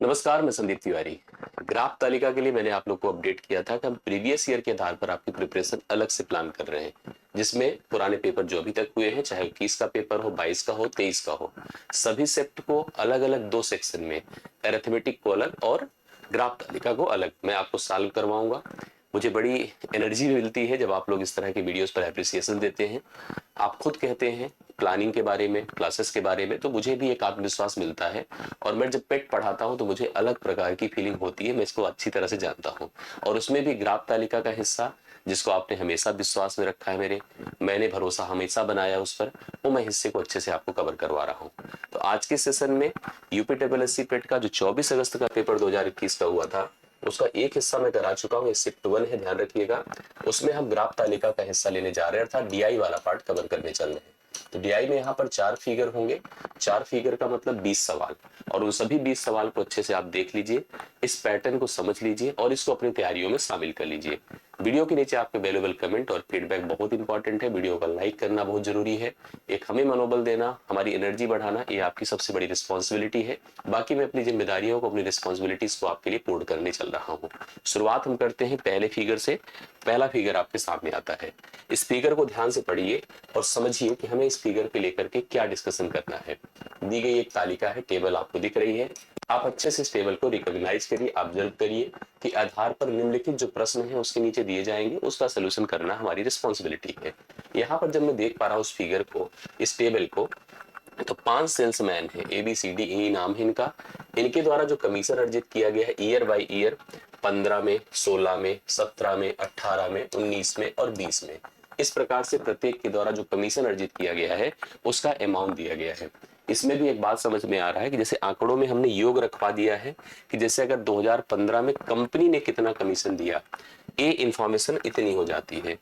नमस्कार, मैं संदीप तिवारी। ग्राफ तालिका के लिए मैंने आप लोग को अपडेट किया था कि हम प्रीवियस ईयर के आधार पर आपकी प्रिपरेशन अलग से प्लान कर रहे हैं, जिसमें पुराने पेपर जो अभी तक हुए हैं, चाहे 21 का पेपर हो, 22 का हो, 23 का हो, सभी सेप्ट को अलग अलग 2 सेक्शन में, अरिथमेटिक को अलग और ग्राफ तालिका को अलग मैं आपको सॉल्व करवाऊंगा। मुझे बड़ी एनर्जी मिलती है जब आप लोग इस तरह के वीडियोस पर एप्रिसिएशन देते हैं। आप खुद कहते हैं प्लानिंग के बारे में, क्लासेस के बारे में, तो मुझे भी एक आत्मविश्वास मिलता है। और मैं जब पेट पढ़ाता हूं तो मुझे अलग प्रकार की फीलिंग होती है, मैं इसको अच्छी तरह से जानता हूं। और उसमें भी ग्राफ तालिका का हिस्सा, जिसको आपने हमेशा विश्वास में रखा है, मैंने भरोसा हमेशा बनाया उस पर, वो मैं हिस्से को अच्छे से आपको कवर करवा रहा हूँ। तो आज के सेशन में यूपीएससी पेट का जो 24 अगस्त का पेपर 2021 का हुआ था, उसका एक हिस्सा मैं करा चुका हूँ। शिफ्ट 1 है, ध्यान रखिएगा। उसमें हम ग्राफ तालिका का हिस्सा लेने जा रहे हैं, अर्थात डीआई वाला पार्ट कवर करने चल रहे हैं। तो डीआई में यहाँ पर 4 फिगर होंगे। 4 फिगर का मतलब 20 सवाल, और उन सभी 20 सवाल को अच्छे से आप देख लीजिए, इस पैटर्न को समझ लीजिए और इसको अपनी तैयारियों में शामिल कर लीजिए। वीडियो के नीचे आपके वैल्यूएबल कमेंट और फीडबैक बहुत इंपॉर्टेंट है। वीडियो का लाइक करना बहुत जरूरी है। एक हमें मनोबल देना, हमारी एनर्जी बढ़ाना, ये आपकी सबसे बड़ी रिस्पॉन्सिबिलिटी है। बाकी मैं अपनी जिम्मेदारियों को, अपनी रिस्पॉन्सिबिलिटीज को आपके लिए पूर्ण करने चल रहा हूँ। शुरुआत हम करते हैं पहले फिगर से। पहला फिगर आपके सामने आता है। इस फिगर को ध्यान से पढ़िए और समझिए कि हमें इस फिगर पे लेकर के क्या डिस्कशन करना है। दी गई एक तालिका है, टेबल आपको दिख रही है। आप अच्छे से इस टेबल को रिकॉग्नाइज करिए, ऑब्जर्व करिए कि आधार पर निम्नलिखित जो प्रश्न है उसके नीचे दिए जाएंगे, उसका सोल्यूशन करना हमारी रिस्पॉन्सिबिलिटी है। यहाँ पर जब मैं देख पा रहा हूँ उस फिगर को, इस टेबल को, तो 5 सेल्समैन है, ABCDE नाम है इनका। इनके द्वारा जो कमीशन अर्जित किया गया है ईयर बाय ईयर, 15 में, 16 में, 17 में, 18 में, 19 में और 20 में, इस प्रकार से प्रत्येक के द्वारा जो कमीशन अर्जित किया गया है उसका अमाउंट दिया गया है। इसमें भी एक बात समझ में आ रहा है कि जैसे आंकड़ों में हमने योग रखवा दिया है कि जैसे अगर 2015 में कंपनी ने कितना कमीशन दिया, ये इंफॉर्मेशन इतनी हो जाती है।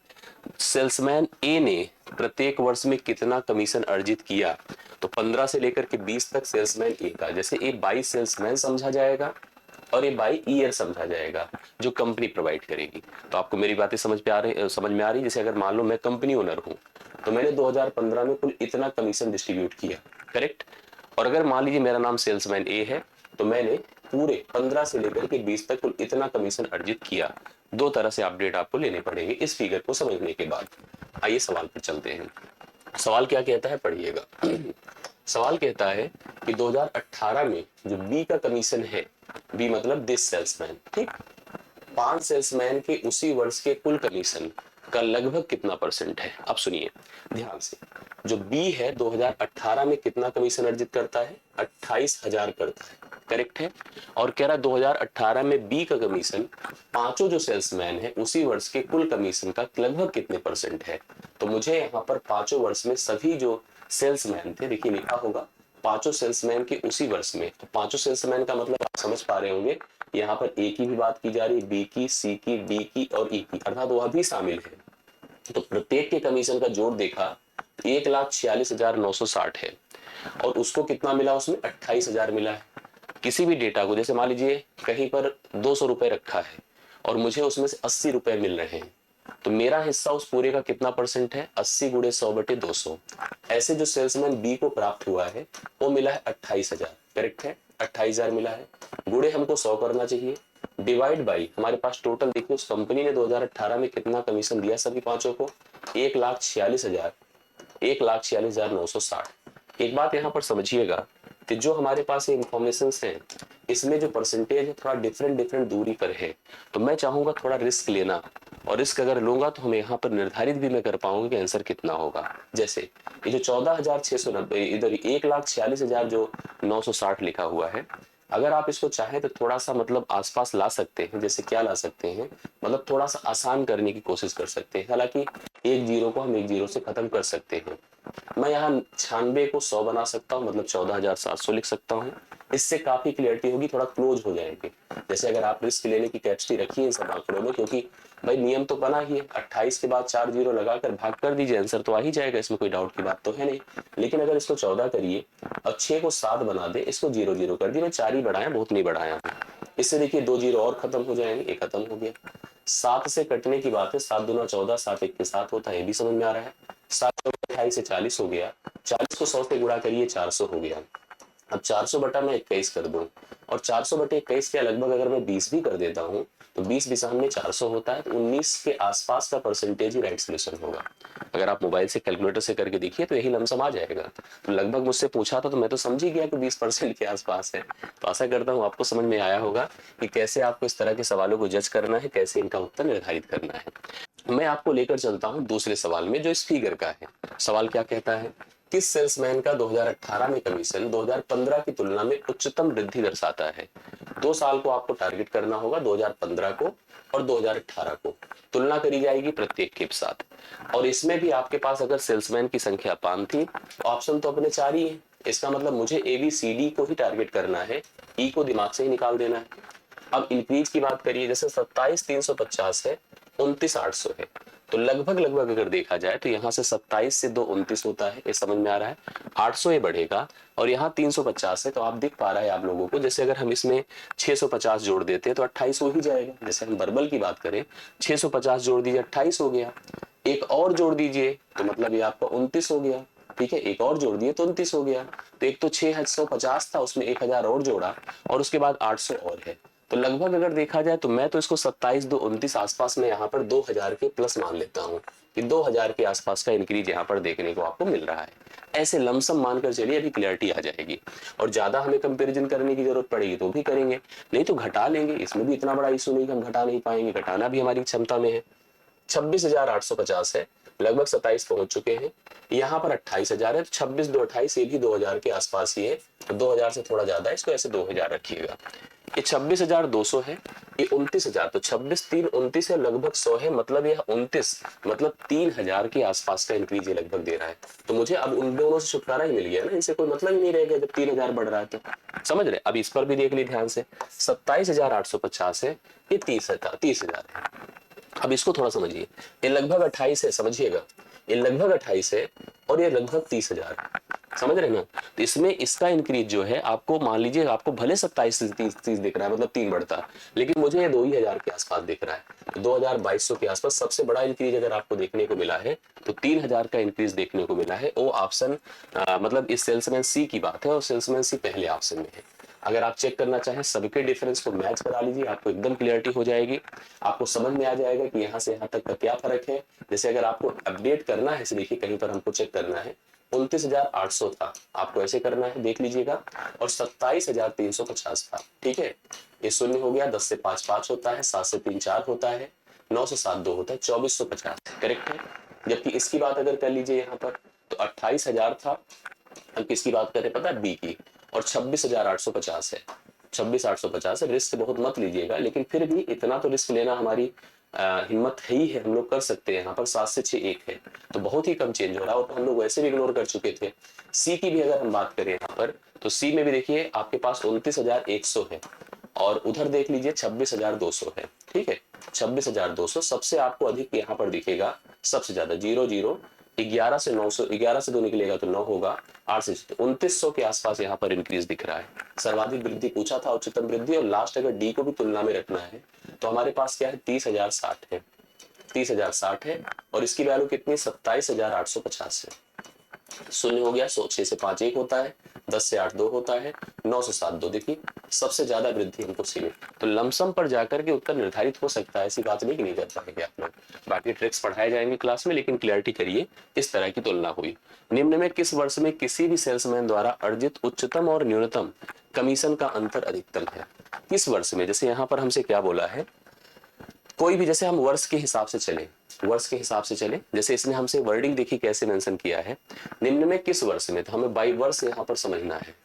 सेल्समैन ए ने प्रत्येक वर्ष में कितना कमीशन अर्जित किया, तो 15 से लेकर के 20 तक सेल्समैन ए का, जैसे ए 22 सेल्समैन समझा जाएगा और ये बाई ईयर समझा जाएगा जो कंपनी प्रोवाइड करेगी। तो आपको मेरी बातें समझ में आ रही। जैसे अगर मान लो मैं कंपनी ओनर हूं, तो मैंने 2015 में कुल इतना कमीशन डिस्ट्रीब्यूट किया, करेक्ट। और अगर मान लीजिए मेरा नाम सेल्समैन ए है, तो मैंने पूरे 15 से लेकर के 20 तक कुल इतना कमीशन अर्जित किया। 2 तरह से अपडेट आपको लेने पड़ेंगे इस फिगर को समझने के बाद। आइए सवाल पर चलते हैं। सवाल क्या कहता है, पढ़िएगा। सवाल कहता है कि 2018 में जो बी का कमीशन है, बी मतलब दिस सेल्समैन, ठीक, 5 सेल्समैन के उसी वर्ष के कुल कमीशन का लगभग कितना परसेंट है। अब सुनिए ध्यान से, जो बी है 2018 में कितना कमीशन अर्जित करता है, 28,000 करता है, करेक्ट है। और कह रहा 2018 में बी का कमीशन पांचों जो सेल्समैन है उसी वर्ष के कुल कमीशन का लगभग कितने परसेंट है। तो मुझे यहाँ पर पांचों वर्ष में सभी जो सेल्समैन थे, देखिए लिखा होगा पांचों सेल्समैन के उसी वर्ष में, तो पांचों सेल्समैन का मतलब आप समझ पा रहे होंगे, यहाँ पर ए की भी बात की जा रही, बी की, सी की, डी की और ई की, अर्थात वह भी शामिल है। तो प्रत्येक के कमीशन का जोड़ देखा, 1,46,960 है और उसको कितना मिला, उसमें 28,000 मिला है। किसी भी डेटा को, जैसे मान लीजिए कहीं पर 200 रुपए रखा है और मुझे उसमें से 80 रुपए मिल रहे हैं, तो मेरा हिस्सा उस पूरे का कितना परसेंट है, 80 गुणे 100/200। ऐसे जो सेल्समैन बी को प्राप्त हुआ है वो मिला है 28,000, करेक्ट है, 28,000 मिला है। गुणे हमको 100 करना चाहिए, डिवाइड बाई हमारे पास टोटल देखिए उस कंपनी ने 2018 में कितना कमीशन दिया सभी पांचों को, 1,46,000, 1,46,960। एक बात यहाँ पर समझिएगा कि जो हमारे पास ये इंफॉर्मेशन हैं, इसमें जो परसेंटेज है थोड़ा डिफरेंट दूरी पर है। तो मैं चाहूंगा थोड़ा रिस्क लेना, और रिस्क अगर लूंगा तो हमें यहाँ पर निर्धारित भी मैं कर पाऊंगा कि आंसर कितना होगा। जैसे ये जो 14,690, इधर 1,46,000 जो 960 लिखा हुआ है, अगर आप इसको चाहें तो थोड़ा सा मतलब आसपास ला सकते हैं। जैसे क्या ला सकते हैं, मतलब थोड़ा सा आसान करने की कोशिश कर सकते हैं। हालांकि एक जीरो को हम एक जीरो से खत्म कर सकते हैं। मैं यहाँ 96 को 100 बना सकता हूँ, मतलब 14,700 लिख सकता हूँ। इससे काफी क्लियरिटी होगी, थोड़ा क्लोज हो जाएंगे। जैसे अगर आप रिस्क लेने की कैपेसिटी रखिए इन सब आंकड़ों में, क्योंकि भाई नियम तो बना ही है, 28 के बाद 4 जीरो लगाकर भाग कर दीजिए, आंसर तो आ ही जाएगा, इसमें कोई डाउट की बात तो है नहीं। लेकिन अगर इसको 14 करिए और 6 को 7 बना दे, इसको 0 0 कर दिए, मैं 4 ही बढ़ाया, बहुत नहीं बढ़ाया। इससे देखिए 2 जीरो और खत्म हो जाएंगे, ये खत्म हो गया। 7 से कटने की बात है, 7 दूना 14, 7 1 के 7 होता है, ये भी समझ में आ रहा है। 7 28 से 40 हो गया, 40 को 100 से गुणा करिए, 400 हो गया। अब 400 बटा मैं 21 कर दूं और 400/21 के लगभग अगर मैं 20 भी कर देता हूँ तो 20 बिसाहन में 400 होता है, तो 19 के आसपास का परसेंटेज ही राइट सोल्यूशन होगा। अगर आप मोबाइल से कैलकुलेटर से करके देखिए तो यही लमसम आ जाएगा। तो लगभग मुझसे पूछा था तो मैं तो समझ ही गया कि 20% के आसपास है। तो आशा करता हूँ आपको समझ में आया होगा कि कैसे आपको इस तरह के सवालों को जज करना है, कैसे इनका उत्तर निर्धारित करना है। मैं आपको लेकर चलता हूं दूसरे सवाल में जो इस फिगर का है। सवाल क्या कहता है, किस सेल्समैन का 2018 में कमीशन 2015 की तुलना में उच्चतम वृद्धि दर्शाता है। 2 साल को आपको टारगेट करना होगा, 2015 को और 2018 को तुलना करी जाएगी प्रत्येक के साथ। और इसमें भी आपके पास अगर सेल्समैन की संख्या 5 थी तो ऑप्शन तो अपने 4 ही है। इसका मतलब मुझे ABCD को ही टारगेट करना है, ई को दिमाग से ही निकाल देना है। अब इंक्रीज की बात करिए, जैसे 27,350 है, 29,800 है, तो लगभग लगभग अगर देखा जाए तो यहाँ से 27 से 2 29 होता है, ये समझ में आ रहा है। 800 ये बढ़ेगा और यहाँ 350 है, तो आप दिख पा रहा है आप लोगों को, जैसे अगर हम इसमें 650 जोड़ देते हैं तो 28 हो ही जाएगा। जैसे हम वर्बल की बात करें, 650 जोड़ दीजिए 28 हो गया, एक और जोड़ दीजिए तो मतलब ये आपका 29 हो गया। ठीक है, एक और जोड़ दिए तो 29 हो गया। तो एक तो 650 था, उसमें 1000 और जोड़ा और उसके बाद 800 और है, तो लगभग अगर देखा जाए तो मैं तो इसको 27 2 29 आसपास में यहाँ पर 2000 के प्लस मान लेता हूँ कि 2000 के आसपास का इंक्रीज यहाँ पर देखने को आपको मिल रहा है। ऐसे लमसम मानकर चलिए, अभी क्लियरिटी आ जाएगी। और ज्यादा हमें कंपैरिजन करने की जरूरत पड़ेगी तो भी करेंगे, नहीं तो घटा लेंगे। इसमें भी इतना बड़ा इशू नहीं कि हम घटा नहीं पाएंगे, घटाना भी हमारी क्षमता में है। 26,850 है, लगभग 27 पहुंच चुके हैं। यहाँ पर 28,000 है, तो 26 2 28, ये भी 2000 के आसपास ही है, तो 2000 से थोड़ा ज्यादा है, इसको ऐसे 2000 रखिएगा। ये 26,200 है, ये 29,000, तो 26 3 29 है, लगभग 100 है, मतलब यह 29 मतलब 3,000 के आसपास का इंक्रीज ये लगभग दे रहा है। तो मुझे अब उन दोनों से छुटकारा ही मिल गया ना, इनसे कोई मतलब ही नहीं रहेगा जब 3,000 बढ़ रहा है। तो समझ रहे, अब इस पर भी देख ली ध्यान से, 27,850 है, ये 30,000 है। अब इसको थोड़ा समझिए, ये लगभग 28 है, समझिएगा, ये लगभग 28 है और ये लगभग 30,000, समझ रहे ना। तो इसमें इसका इंक्रीज जो है, आपको मान लीजिए आपको भले 27 से 30 दिख रहा है, मतलब 3 बढ़ता, लेकिन मुझे ये 2,000 के आसपास दिख रहा है। तो 2,200 के आसपास सबसे बड़ा इंक्रीज अगर आपको देखने को मिला है तो 3,000 का इंक्रीज देखने को मिला है। वो ऑप्शन मतलब इस सेल्समैन सी की बात है और सेल्समैन सी पहले ऑप्शन में है। अगर आप चेक करना चाहें सबके डिफरेंस को मैच करा लीजिए, आपको एकदम क्लियरिटी हो जाएगी, आपको समझ में आ जाएगा कि यहाँ से यहाँ तक का क्या फर्क है। जैसे अगर आपको अपडेट करना है, देखिए कहीं पर हमको चेक करना है, 29,800 था, आपको ऐसे करना है, देख लीजिएगा, और 27,350 था। ठीक है, ये शून्य हो गया, 10 से 5 5 होता है, 7 से 3 4 होता है, 9 से 7 2 होता है, 2450 करेक्ट है। जबकि इसकी बात अगर कर लीजिए यहाँ पर तो 28,000 था, हम किसकी बात कर रहे हैं पता है, बी की, और 26,850 है, 26,850 है। रिस्क बहुत मत लीजिएगा, लेकिन फिर भी इतना तो रिस्क लेना हमारी हिम्मत है ही है, हम लोग कर सकते हैं। यहाँ पर 7 से 6 1 है, तो बहुत ही कम चेंज हो रहा है, और तो हम लोग वैसे भी इग्नोर कर चुके थे। सी की भी अगर हम बात करें यहाँ पर, तो सी में भी देखिए आपके पास 29,100 है, और उधर देख लीजिए 26,200 है। ठीक है, 26,200 सबसे आपको अधिक यहाँ पर दिखेगा, सबसे ज्यादा 0 0 11 से 900, 11 से 2 निकलेगा तो 9 होगा, 8 से 2900 के आसपास यहाँ पर इंक्रीज दिख रहा है। सर्वाधिक वृद्धि पूछा था, उच्चतम वृद्धि, और लास्ट अगर डी को भी तुलना में रखना है तो हमारे पास क्या है, 30,060 है, 30,060 है, और इसकी वैल्यू कितनी, 27,850 है। शून्य हो गया, 6 से 5 1 होता है, 10 से 8 2 होता है, 9 से 7 2, देखिए सबसे ज्यादा वृद्धि हमको सी में। तो लमसम पर जाकर के उत्तर निर्धारित हो सकता है, ऐसी बात नहीं कि नहीं कर पाएंगे आप लोग। बाकी ट्रिक्स पढ़ाए जाएंगे क्लास में, लेकिन क्लियरिटी करिए, इस तरह की तुलना हुई। निम्न में किस वर्ष में किसी भी सेल्समैन द्वारा अर्जित उच्चतम और न्यूनतम कमीशन का अंतर अधिकतम है। किस वर्ष में, जैसे यहाँ पर हमसे क्या बोला है, कोई भी, जैसे हम वर्ष के हिसाब से चले, वर्ष के हिसाब से चले, जैसे इसने हमसे वर्डिंग देखी कैसे मेंशन किया है, निम्न में किस वर्ष में, तो हमें बाई वर्ष यहाँ पर समझना है।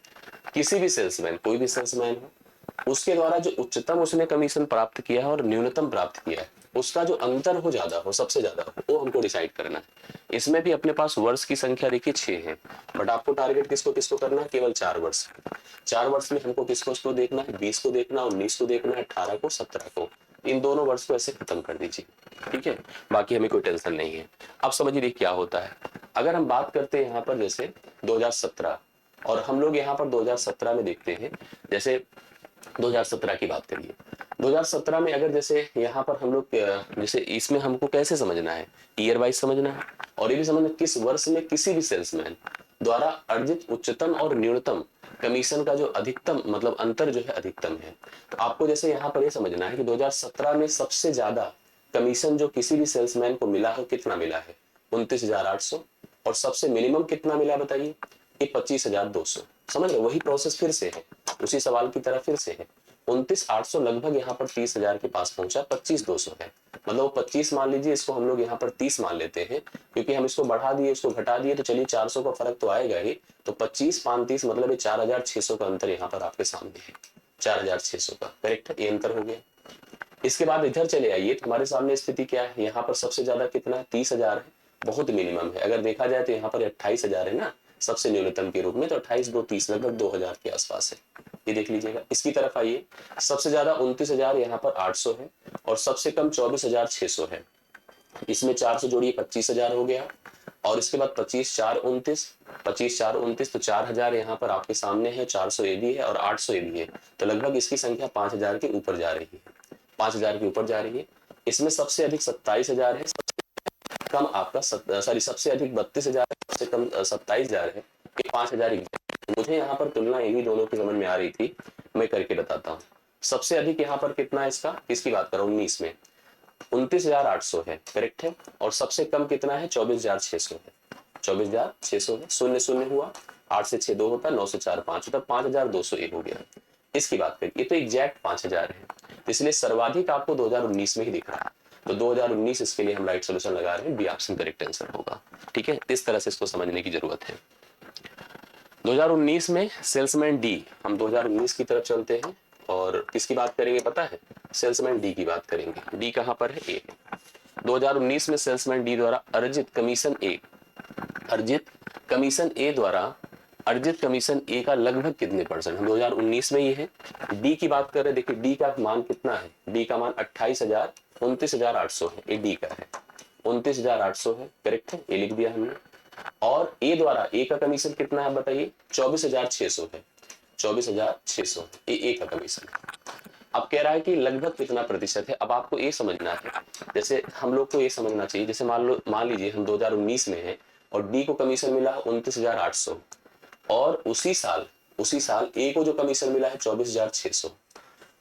किसी भी सेल्समैन, कोई भी सेल्समैन हो, उसके द्वारा जो उच्चतम उसने कमीशन प्राप्त किया है और न्यूनतम प्राप्त किया है, उसका जो अंतर हो ज्यादा हो, सबसे ज्यादा हो, वो हमको डिसाइड करना है। इसमें भी अपने पास वर्ष की संख्या देखिए 6 है, बट आपको टारगेट किसको किसको करना है, केवल 4 वर्ष। 4 वर्ष में हमको किसको किसको देखना है, 20 को देखना, 19 को देखना है, 18 को, 17 को, इन दोनों वर्ष को ऐसे खत्म कर दीजिए। ठीक है, बाकी हमें कोई टेंशन नहीं है। अब समझिए क्या होता है, अगर हम बात करते हैं यहाँ पर जैसे 2017, और हम लोग यहाँ पर 2017 में देखते हैं, जैसे 2017 की बात करिए, 2017 में अगर जैसे यहाँ पर हम लोग जैसे इसमें हमको कैसे समझना है, ईयर वाइज समझना है, और ये भी समझना किस वर्ष में किसी भी सेल्समैन द्वारा अर्जित उच्चतम और न्यूनतम कमीशन का जो अधिकतम मतलब अंतर जो है अधिकतम है। तो आपको जैसे यहाँ पर ये समझना है कि 2017 में सबसे ज्यादा कमीशन जो किसी भी सेल्समैन को मिला है कितना मिला है 29,800, और सबसे मिनिमम कितना मिला बताइए ये 25,200। समझ रहे, वही प्रोसेस फिर से है, उसी सवाल की तरह फिर से है। 29,800 लगभग यहाँ पर 30,000 के पास पहुंचा, 25,200 है, मतलब 25 मान लीजिए, इसको हम लोग यहाँ पर 30 मान लेते हैं क्योंकि हम इसको बढ़ा दिए इसको घटा दिए, तो चलिए 400 का फर्क तो आएगा ही। तो 25 5 30 मतलब 4,600 का अंतर यहाँ पर आपके सामने है, 4,600 का, करेक्ट है, ये अंतर हो गया। इसके बाद इधर चले आइए तो हमारे सामने स्थिति क्या है, यहाँ पर सबसे ज्यादा कितना है 30,000 है, बहुत मिनिमम है। अगर देखा जाए तो यहाँ पर 28,000 है ना सबसे न्यूनतम के रूप में, तो 28 2 30 लगभग 2,000 के आसपास है, ये देख लीजिएगा। इसकी तरफ आइए, सबसे ज्यादा 29,000 यहाँ पर 800 है और सबसे कम 24,600 है। इसमें 400 जोड़िए 25,000 हो गया, और इसके बाद 25 4 29, 25 4 29 तो 4,000 यहाँ पर आपके सामने है, 400 ये भी है और 800 ये भी है, तो लगभग इसकी संख्या 5,000 के ऊपर जा रही है, 5,000 के ऊपर जा रही है। इसमें सबसे अधिक 27,000 है, कम आपका सॉरी सबसे अधिक 32,000 है, सबसे कम 27,000 है, ये 5,000। मुझे यहाँ पर तुलना यही दोनों की समझ में आ रही थी, मैं करके बताता हूँ। सबसे अधिक यहाँ पर कितना है इसका, किसकी बात कर रहा हूँ 19 में 29,800 है, करेक्ट है, और सबसे कम कितना है 24,600 है, 24,600 है, शून्य शून्य हुआ, 8 से 6 2 होता, 9 से 4 5 होता, 5,201 हो गया। इसकी बात करिए, ये तो एग्जैक्ट 5,000 है, तो इसलिए सर्वाधिक आपको 2019 में ही दिख रहा है, तो 2019 इसके लिए हम राइट सोल्यूशन लगा रहे हैं, बी ऑप्शन करेक्ट आंसर होगा। ठीक है, इस तरह से इसको समझने की जरूरत है। 2019 में सेल्समैन डी, हम 2019 की तरफ चलते हैं और किसकी बात करेंगे पता है, सेल्समैन डी की बात करेंगे। डी कहां पर है, ए है। 2019 में सेल्समैन डी द्वारा अर्जित कमीशन ए, अर्जित कमीशन ए द्वारा अर्जित कमीशन ए का लगभग कितने परसेंट, हम 2019 में ही है, डी की बात कर रहे हैं। देखिए डी का मान कितना है, डी का मान 28,000 29,800 है, ये डी का है 29,800 है, करेक्ट है, ये लिख दिया हमने। और ए द्वारा ए का कमीशन कितना है बताइए 24,600 है, 24,600 ये ए का कमीशन है। अब कह रहा है कि लगभग कितना प्रतिशत है। अब आपको ये समझना है, जैसे हम लोग को ये समझना चाहिए, जैसे मान लीजिए हम 2019 में हैं और डी को कमीशन मिला 29,800 और उसी साल ए को जो कमीशन मिला है 24,600।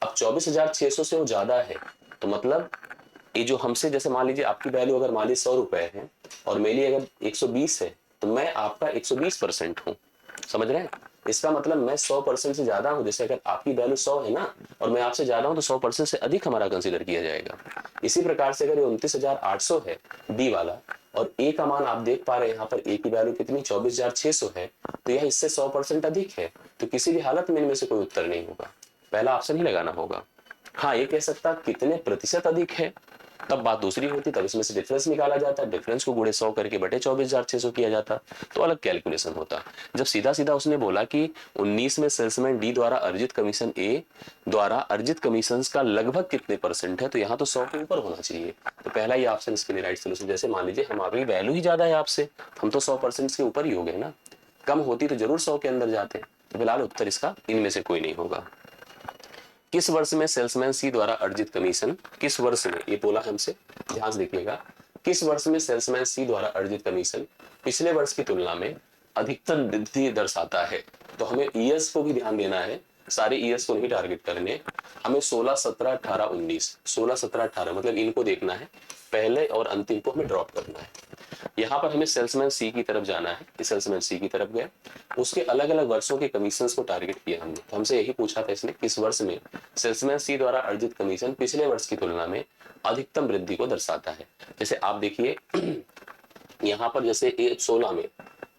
अब 24,600 से वो ज्यादा है, तो मतलब ये जो हमसे, जैसे मान लीजिए आपकी वैल्यू अगर मान लीजिए 100 रुपए है और मेरी अगर 120 है, तो मैं आपका 120% हूँ, समझ रहे हैं। इसका मतलब मैं 100% से ज्यादा हूं। जैसे अगर आपकी वैल्यू 100 है ना और मैं आपसे ज्यादा हूं, तो 100% से अधिक हमारा कंसीडर किया जाएगा। इसी प्रकार से अगर ये 29,800 है डी वाला और ए का मान आप देख पा रहे हैं यहाँ पर ए की वैल्यू कितनी 24,600 है, तो यह इससे 100% अधिक है, तो किसी भी हालत में इनमें से कोई उत्तर नहीं होगा, पहला ऑप्शन ही लगाना होगा। हाँ ये कह सकता कितने प्रतिशत अधिक है, तब बात दूसरी होती, तब इसमें से डिफरेंस निकाला जाता, डिफरेंस को गुणे 100 करके बटे 24,600 किया जाता, तो अलग कैलकुलेशन होता। जब सीधा सीधा उसने बोला कि 19 में सेल्समैन डी द्वारा अर्जित कमीशन ए द्वारा अर्जित कमीशन का लगभग कितने परसेंट है, तो यहाँ तो 100 के ऊपर होना चाहिए, तो पहला ही ऑप्शन इसके लिए राइट सोल्यूशन। जैसे मान लीजिए हमारी वैल्यू ही ज्यादा है आपसे, हम तो 100% के ऊपर ही हो गए ना, कम होती तो जरूर 100 के अंदर जाते, तो फिलहाल उत्तर इसका इनमें से कोई नहीं होगा। किस वर्ष में सेल्समैन सी द्वारा अर्जित कमीशन, किस वर्ष में, ये बोला हमसे, ध्यान से देखिएगा, किस वर्ष में सेल्समैन सी द्वारा अर्जित कमीशन पिछले वर्ष की तुलना में अधिकतम वृद्धि दर्शाता है। तो हमें ईयर्स को भी ध्यान देना है, सारे ईयर्स को नहीं टारगेट करने, हमें 16 17 18 19, 16 17 18 मतलब इनको देखना है, पहले और अंतिम को हमें ड्रॉप करना है। यहाँ पर हमें सेल्समैन सी की तरफ जाना है, सेल्समैन सी की तरफ गए, उसके अलग अलग वर्षों के कमीशन को टारगेट किया हमने, तो हमसे यही पूछा था इसने, किस वर्ष में सेल्समैन सी द्वारा अर्जित कमीशन पिछले वर्ष की तुलना में अधिकतम वृद्धि को दर्शाता है। जैसे आप देखिए यहाँ पर जैसे 16 में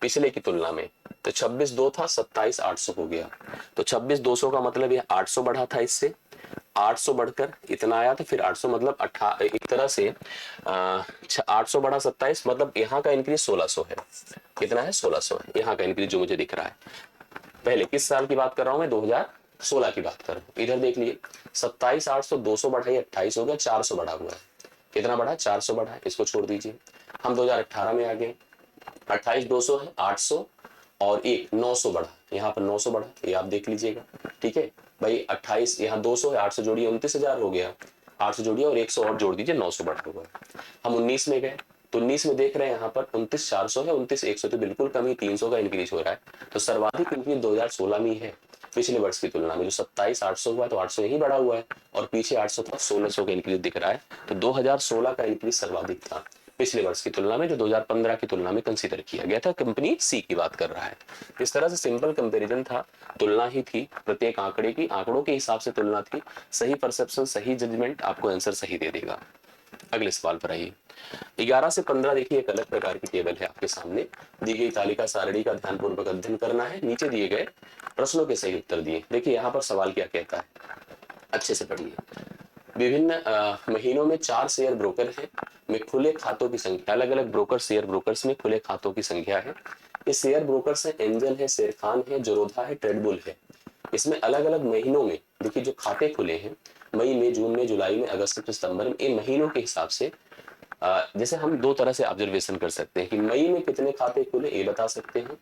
पिछले की तुलना में, तो 26,200 था 27,800 हो गया, तो 26,200 का मतलब ये 800 बढ़ा था, इससे 800 बढ़कर इतना आया, तो फिर 800 मतलब एक तरह से 800 बढ़ा 27 मतलब यहाँ का इंक्रीज 1600 है, कितना है 1600 है यहाँ का इंक्रीज जो मुझे दिख रहा है। पहले किस साल की बात कर रहा हूं मैं, 2016 की बात कर रहा हूं। इधर देख लिए 27,800 200 बढ़ाई 28 हो गया, 400 बढ़ा हुआ है, कितना बढ़ा 400 बढ़ा है, इसको छोड़ दीजिए। हम 2018 में आ गए, 28,200 है 800 और एक 900 बढ़ा, यहाँ पर 900 बढ़ा, ये आप देख लीजिएगा, ठीक है भाई। 28 यहाँ 200 है, 800 जोड़िए 29,000 हो गया, 800 जोड़िए और 100 और जोड़ दीजिए, 900 बढ़ा हुआ है। हम 19 में गए, तो 19 में देख रहे हैं यहाँ पर 29,400 है, 29,100 तो बिल्कुल कम ही 300 का इंक्रीज हो रहा है। तो सर्वाधिक इंक्रीज 2016 में ही है पिछले वर्ष की तुलना में। जो 27,800 हुआ तो 800 यही बढ़ा हुआ है, और पीछे 800 था, 1600 का इंक्रीज दिख रहा है। तो 2016 का इंक्रीज सर्वाधिक था पिछले वर्ष की तुलना में, जो 2015 की तुलना में कंसीडर किया गया था। कंपनी सी की बात कर रहा है। इस तरह से सिंपल कंपैरिजन था, तुलना ही थी, प्रत्येक आंकड़े की, आंकड़ों के हिसाब से तुलना थी। सही परसेप्शन, सही जजमेंट आपको आंसर सही दे देगा। अगले सवाल पर आइए। 11 से 15 देखिए एक अलग प्रकार की टेबल है आपके सामने। दी गई तालिका सारणी का ध्यानपूर्वक अध्ययन करना है। नीचे दिए गए प्रश्नों के सही उत्तर दिए। देखिए यहाँ पर सवाल क्या कहता है, अच्छे से पढ़िए। विभिन्न महीनों में 4 शेयर ब्रोकर है में खुले खातों की संख्या, अलग अलग ब्रोकर, शेयर ब्रोकर्स में खुले खातों की संख्या है। ये शेयर ब्रोकर्स है, एंजल है, शेरखान है, जोरोधा है, ट्रेडबुल है। इसमें अलग अलग महीनों में देखिए जो खाते खुले हैं, मई में, जून में, जुलाई में, अगस्त में, सितंबर में, इन महीनों के हिसाब से जैसे हम दो तरह से ऑब्जर्वेशन कर सकते हैं कि मई में कितने खाते खुले ये बता सकते हैं,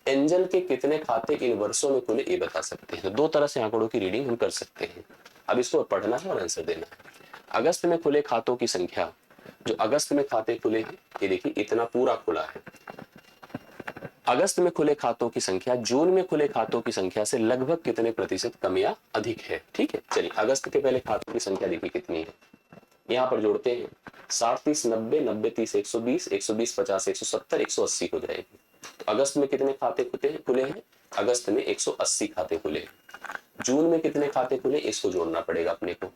एंजल के कितने खाते इन वर्षों में खुले ये बता सकते हैं। तो दो तरह से आंकड़ों की रीडिंग हम कर सकते हैं। अब इसको पढ़ना है और आंसर देना है। अगस्त में खुले खातों की संख्या, जो अगस्त में खाते खुले हैं, ये देखिए इतना पूरा खुला है। अगस्त में खुले खातों की संख्या जून में खुले खातों की संख्या से लगभग कितने प्रतिशत कम या अधिक है। ठीक है, चलिए अगस्त के पहले खातों की संख्या देखिए कितनी है, यहाँ पर जोड़ते हैं। 60 30 90, 90 30 120, 120 50 170, 180 हो जाएगी। तो अगस्त में कितने खाते खुले हैं, अगस्त में 180 खाते खुले हैं। जून में कितने खाते खुले, इसको जोड़ना पड़ेगा अपने को।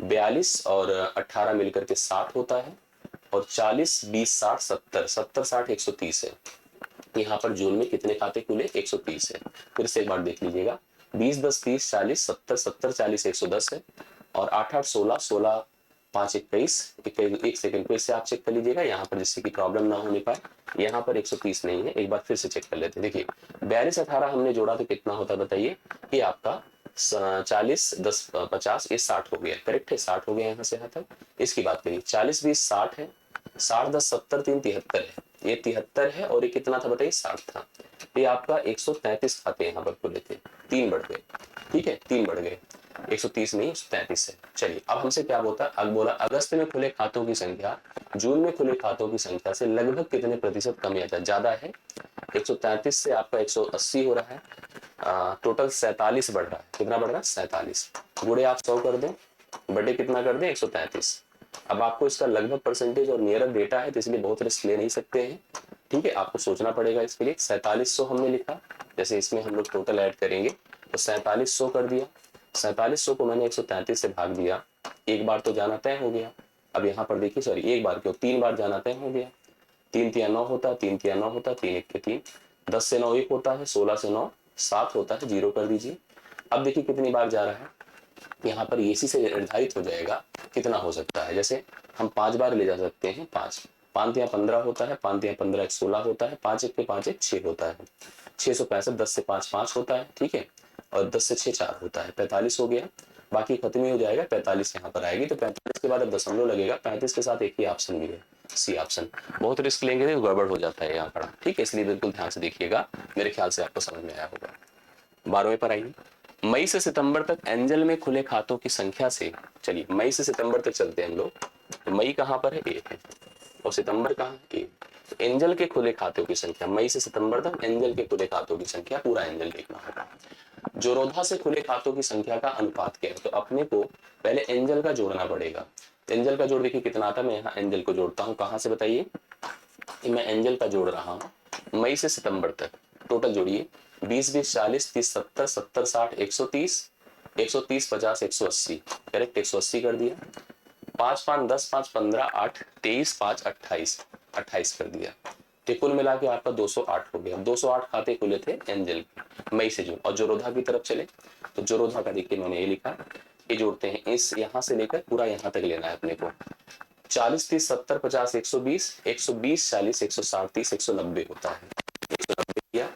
42 और 18 मिलकर के 60 होता है, और 40 20 60 70, 70 60 130 है। यहाँ पर जून में कितने खाते खुले, 130 है। फिर से एक बार देख लीजिएगा, 20 10 30 40 70 70 40 110 है, और 8 8 16 16 5 21, एक सेकंड फिर से आप चेक कर लीजिएगा यहाँ पर, जिससे कि प्रॉब्लम ना होने पाए। यहाँ पर 130 नहीं है, एक बार फिर से चेक कर लेते हैं। देखिए 42 18 हमने जोड़ा तो कितना होता बताइए, ये आपका 40 10 50, ये 60 हो गया। करेक्ट है, 60 हो गया यहाँ से यहाँ तक। इसकी बात करिए, 40 20 60 है, 60 10 70 3 73 है, ये 73 है, और ये कितना था बताइए, 60 था। ये आपका 133 खाते यहाँ पर खुले थे, 3 बढ़ गए। ठीक है, 3 बढ़ गए, 130 नहीं 133 है। चलिए अब हमसे क्या बोलता, अब बोला अगस्त में खुले खातों की संख्या जून में खुले खातों की संख्या से लगभग कितने प्रतिशत कम या ज्यादा है। 133 से आपका 180 हो रहा है, टोटल 47 बढ़ रहा है। कितना बढ़ रहा है, 47। गुणे आप 100 कर दें, बटे कितना कर दें, 133। अब आपको इसका लगभग परसेंटेज और नियरर डेटा है, तो इसलिए बहुत रिस्क ले नहीं सकते हैं। ठीक है, आपको सोचना पड़ेगा इसके लिए। 4700 हमने लिखा, जैसे इसमें हम लोग टोटल ऐड करेंगे तो 4700 कर दिया। 4700 को मैंने 133 से भाग दिया, एक बार तो जाना तय हो गया। अब यहाँ पर देखिए, सॉरी एक बार क्यों, 3 बार जाना तय हो गया। 3 तिया 9 होता है, 3 तिया 9 होता है, 3 1 के 3, 10 से 9 1 होता है, 16 से 9 7 होता है, 0 कर दीजिए। अब देखिए कितनी बार जा रहा है, यहाँ पर इसी से निर्धारित हो जाएगा कितना हो सकता है। जैसे हम 5 बार ले जा सकते हैं, 5 5 या 15 होता है, 5 या 15 16 होता है, 5 1 के 5 1 6 होता है, 665, 10 से 5 5 होता है। ठीक है, और 10 से 6 4 होता है, 45 हो गया। बाकी खत्म ही हो जाएगा, 45 यहाँ पर आएगी, तो 45 के बाद अब दशमलव लगेगा। 35 के साथ एक ही ऑप्शन भी है, सी ऑप्शन। बहुत रिस्क लेंगे तो गड़बड़ हो जाता है यहाँ पर। ठीक है, इसलिए बिल्कुल ध्यान से देखिएगा, मेरे ख्याल से आपको समझ में आया होगा। 12वें पर आइए। मई से सितंबर तक एंजल में खुले खातों की संख्या से, चलिए मई से सितंबर तक चलते हैं हम लोग। तो मई कहाँ पर है, ए है, और सितंबर कहाँ है, ए। तो एंजल के खुले खातों की संख्या मई से सितंबर तक, एंजल के खुले खातों की संख्या, पूरा एंजल देखना होगा। जोरोधा से खुले खातों की संख्या का अनुपात क्या है, तो अपने को पहले एंजल का जोड़ना पड़ेगा। एंजल का जोड़ देखिए कितना आता है, मैं यहाँ एंजल को जोड़ता हूँ, कहाँ से बताइए, मैं एंजल का जोड़ रहा हूँ मई से सितंबर तक। टोटल जोड़िए, 20 20 40 30 70 70 60 130, 130 50 180, करेक्ट, 180 कर दिया। 5 5 10 5 15 8 23 5 28, 28 कर दिया। तो कुल मिला के आपका 208 हो गया। 208 खाते खुले थे एंजल के मई से जून। और जोरोधा की तरफ चले तो जोरोधा का देखिए मैंने ये लिखा, ये जोड़ते हैं, इस यहाँ से लेकर पूरा यहाँ तक लेना है अपने को। 40 30 70 50 120, 120 40 160 30 190 होता है, 190 किया।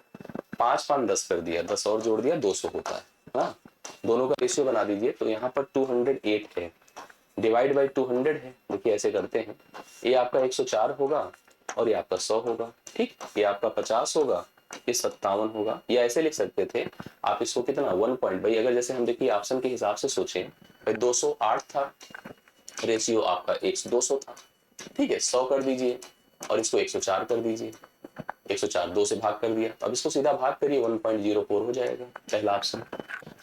5 5 10 कर दिया, 10 और जोड़ दिया, 200 होता है। हाँ, दोनों का रेशियो बना दीजिए, तो यहाँ पर 208 है, डिवाइड बाई 200 है। देखिए ऐसे करते हैं, ये आपका 104 होगा और ये आपका 100 होगा। ठीक, ये आपका 50 होगा, ये 57 होगा। या ऐसे लिख सकते थे आप इसको, कितना 1 पॉइंट, भाई अगर जैसे हम देखिए ऑप्शन के हिसाब से सोचें, भाई 208 था, रेशियो आपका 200 था। ठीक है, 100 कर दीजिए, और इसको 104 कर दीजिए, 104 2 से भाग कर दिया, अब इसको सीधा भाग करिए 1.04 हो जाएगा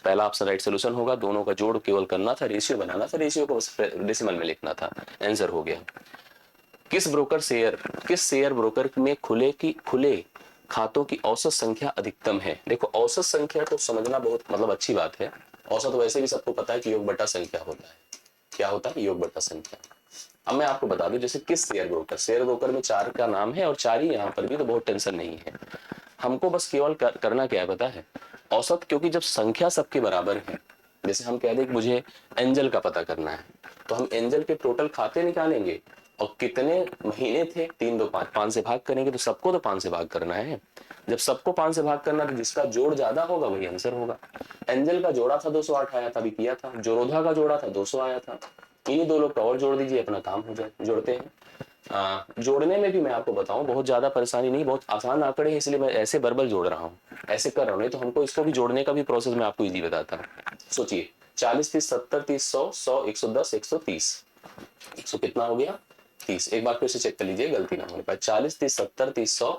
पहला ऑप्शन राइट सोल्यूशन होगा। दोनों का जोड़ केवल करना था, रेशियो बनाना था, रेशियो को डेसिमल में लिखना था, आंसर हो गया। किस शेयर ब्रोकर में खुले खातों की औसत संख्या अधिकतम है? देखो औसत संख्या तो समझना बहुत मतलब अच्छी बात है। औसत तो वैसे भी सबको पता है कि योग बटा संख्या होता है। क्या होता है? योग बटा संख्या। अब मैं आपको बता दूं, जैसे किस शेयर ब्रोकर में 4 का नाम है और 4 ही यहाँ पर भी, तो बहुत टेंशन नहीं है। हमको बस केवल करना क्या है पता है? औसत, क्योंकि जब संख्या सबके बराबर है, जैसे हम कह दें कि मुझे एंजल का पता करना है, तो हम एंजल के टोटल खाते निकालेंगे और कितने महीने थे, 3 2 5, 5 से भाग करेंगे, तो सबको तो 5 से भाग करना है। जब सबको 5 से भाग करना, तो जिसका जोड़ ज्यादा होगा वही आंसर होगा। एंजल का जोड़ा था 208 आया था, अभी किया था। जोरोधा का जोड़ा था 200 आया था। इन्हीं दो लोग का और जोड़ दीजिए, अपना काम हो जाए। जोड़ते हैं। जोड़ने में भी मैं आपको बताऊं बहुत ज्यादा परेशानी नहीं, बहुत आसान आंकड़े हैं, इसलिए मैं ऐसे बर्बल जोड़ रहा हूँ, ऐसे कर रहा हूँ। नहीं तो हमको इसको भी जोड़ने का भी प्रोसेस मैं आपको इजी बताता हूँ। सोचिए 40 30 70 30 100 100 110 130, 100 कितना हो गया 30। एक बार फिर से चेक कर लीजिए गलती ना होने पाए। 40 30 70 30 100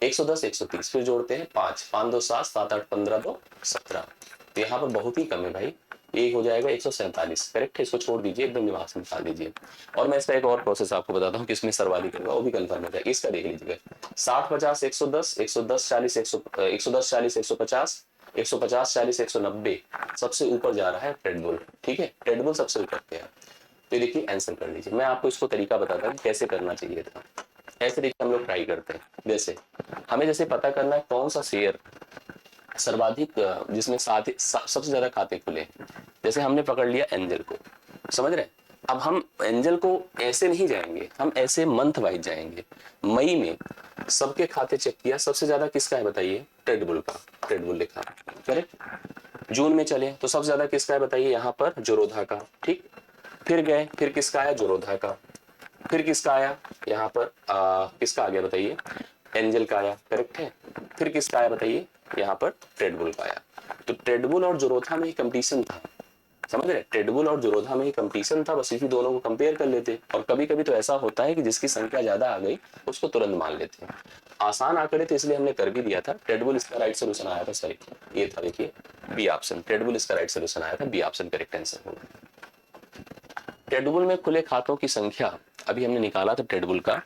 110 130, फिर जोड़ते हैं 5 5 2 7 7 8 15 2 17। तो यहाँ पर बहुत ही कम है भाई, ये हो जाएगा 147। करेक्ट है, इसको छोड़ दीजिए, एकदम दिमाग से निकाल दीजिए। और मैं इसका एक और प्रोसेस आपको बताता हूँ किसमें सर्वाधिक होगा, वो भी कंफर्म हो जाएगा। इसका देख लीजिएगा 60 50 110 110 40 110 40 150 150 40 190, सबसे ऊपर जा रहा है रेडबुल। ठीक है, रेडबुल सबसे ऊपर पे है। तो देखिए आंसर कर लीजिए। मैं आपको इसको तरीका बताता हूँ कैसे करना चाहिए था। ऐसे देखिए हम लोग ट्राई करते हैं। जैसे हमें जैसे पता करना है कौन सा शेयर सर्वाधिक, जिसमें सबसे ज्यादा खाते खुले। जैसे हमने पकड़ लिया एंजल को, समझ रहे? अब हम एंजल को ऐसे नहीं जाएंगे, हम ऐसे मंथ वाइज जाएंगे। मई में सबके खाते चेक किया, सबसे ज्यादा किसका है बताइए? ट्रेडबुल का, ट्रेडबुल लिखा। करेक्ट। जून में चले तो सबसे ज्यादा किसका है बताइए? यहाँ पर जोरोधा का। ठीक, फिर गए, फिर किसका आया? जोरोधा का। फिर किसका आया? यहाँ पर किसका आ गया बताइए? एंजल का आया। करेक्ट है। फिर किसका आया बताइए? यहाँ पर ट्रेडबुल का आया। तो ट्रेडबुल और जोरोधा में ही कंपटीशन था, समझ रहे? ट्रेडबुल और जोरोधा में ही कंपटीशन था, बस इसी दोनों को कंपेयर कर लेते। और कभी कभी तो ऐसा होता है कि जिसकी संख्या ज्यादा आ गई उसको तुरंत मान लेते हैं। आसान आंकड़े थे इसलिए हमने कर भी दिया था। ट्रेडबुल इसका राइट सोल्यूशन आया था, सॉरी ये था, देखिए बी ऑप्शन। ट्रेडबुल इसका राइट सोल्यूशन आया था, बी ऑप्शन करेक्ट आंसर होगा। ट्रेडबुल में खुले खातों की संख्या अभी हमने निकाला था, ट्रेडबुल का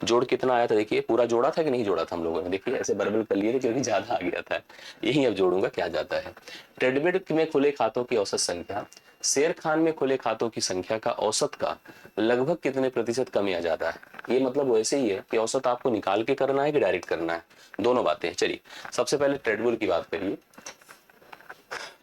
जोड़ कितना आया था? देखिए पूरा जोड़ा था कि नहीं जोड़ा था हम लोगों ने? देखिए ऐसे बर्बल कर लिए थे क्योंकि ज्यादा आ गया था। यही अब जोड़ूंगा क्या जाता है। ट्रेडमिल में खुले खातों की औसत संख्या शेर खान में खुले खातों की संख्या का औसत का लगभग कितने प्रतिशत कम या ज्यादा है? ये मतलब वैसे ही है कि औसत आपको निकाल के करना है कि डायरेक्ट करना है, दोनों बातें। चलिए सबसे पहले ट्रेडमिल की बात करिए।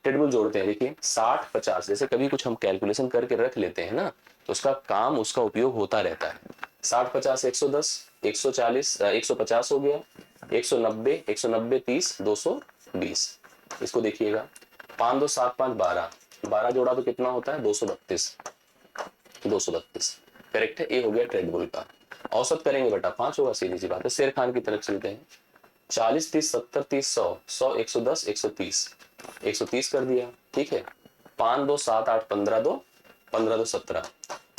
ट्रेडमिल जोड़ते हैं, देखिए 60 50, जैसे कभी कुछ हम कैलकुलेशन करके रख लेते हैं ना, तो उसका काम, उसका उपयोग होता रहता है। 60 50 110 140 150 हो गया, 190 190 30 220। इसको देखिएगा 5 2 7 5 12, 12 जोड़ा तो कितना होता है? 232, 232। करेक्ट है, ये हो गया ट्रेडबुल का। औसत करेंगे बेटा 5 होगा, सीधी सी बात है। शेर खान की तरफ चलते हैं। 40 30 70 30 100 100 110 130, 130 कर दिया। ठीक है, 5 2 7 8 15 2 15 2 17,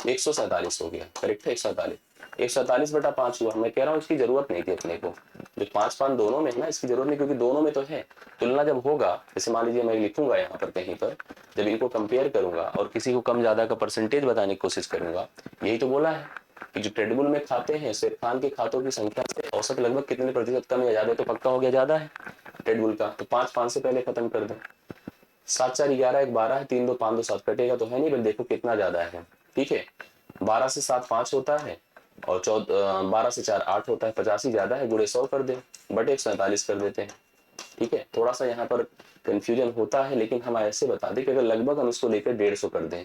147 हो गया। करेक्ट है, 147। 147 बटा 5 हुआ। मैं कह रहा हूँ इसकी जरूरत नहीं थी अपने को, जो 5 5 दोनों में है ना, इसकी जरूरत नहीं, क्योंकि दोनों में तो है। तुलना जब होगा, जैसे मान लीजिए मैं लिखूंगा यहाँ पर कहीं पर, जब इनको कंपेयर करूंगा और किसी को कम ज्यादा का परसेंटेज बताने की कोशिश करूंगा, यही तो बोला है कि जो ट्रेडबुल में खाते हैं शेर खान के खातों की संख्या से औसत लगभग कितने प्रतिशत कम या ज्यादा, तो पक्का हो गया ज्यादा है ट्रेडबुल का। तो 5 5 से पहले खत्म कर दो। 7 4 11 1 12 है, 3 2 5 2 7 कटेगा तो है नहीं, बस देखो कितना ज्यादा है। ठीक है, 12 से 7 5 होता है, और 12 से 4 8 होता है। 85 ज्यादा है, गुणे 100 कर दे, बटे 147 कर देते हैं। ठीक है, थोड़ा सा यहाँ पर कंफ्यूजन होता है, लेकिन हम ऐसे बता दें कि अगर लगभग हम इसको लेकर 150 कर दें,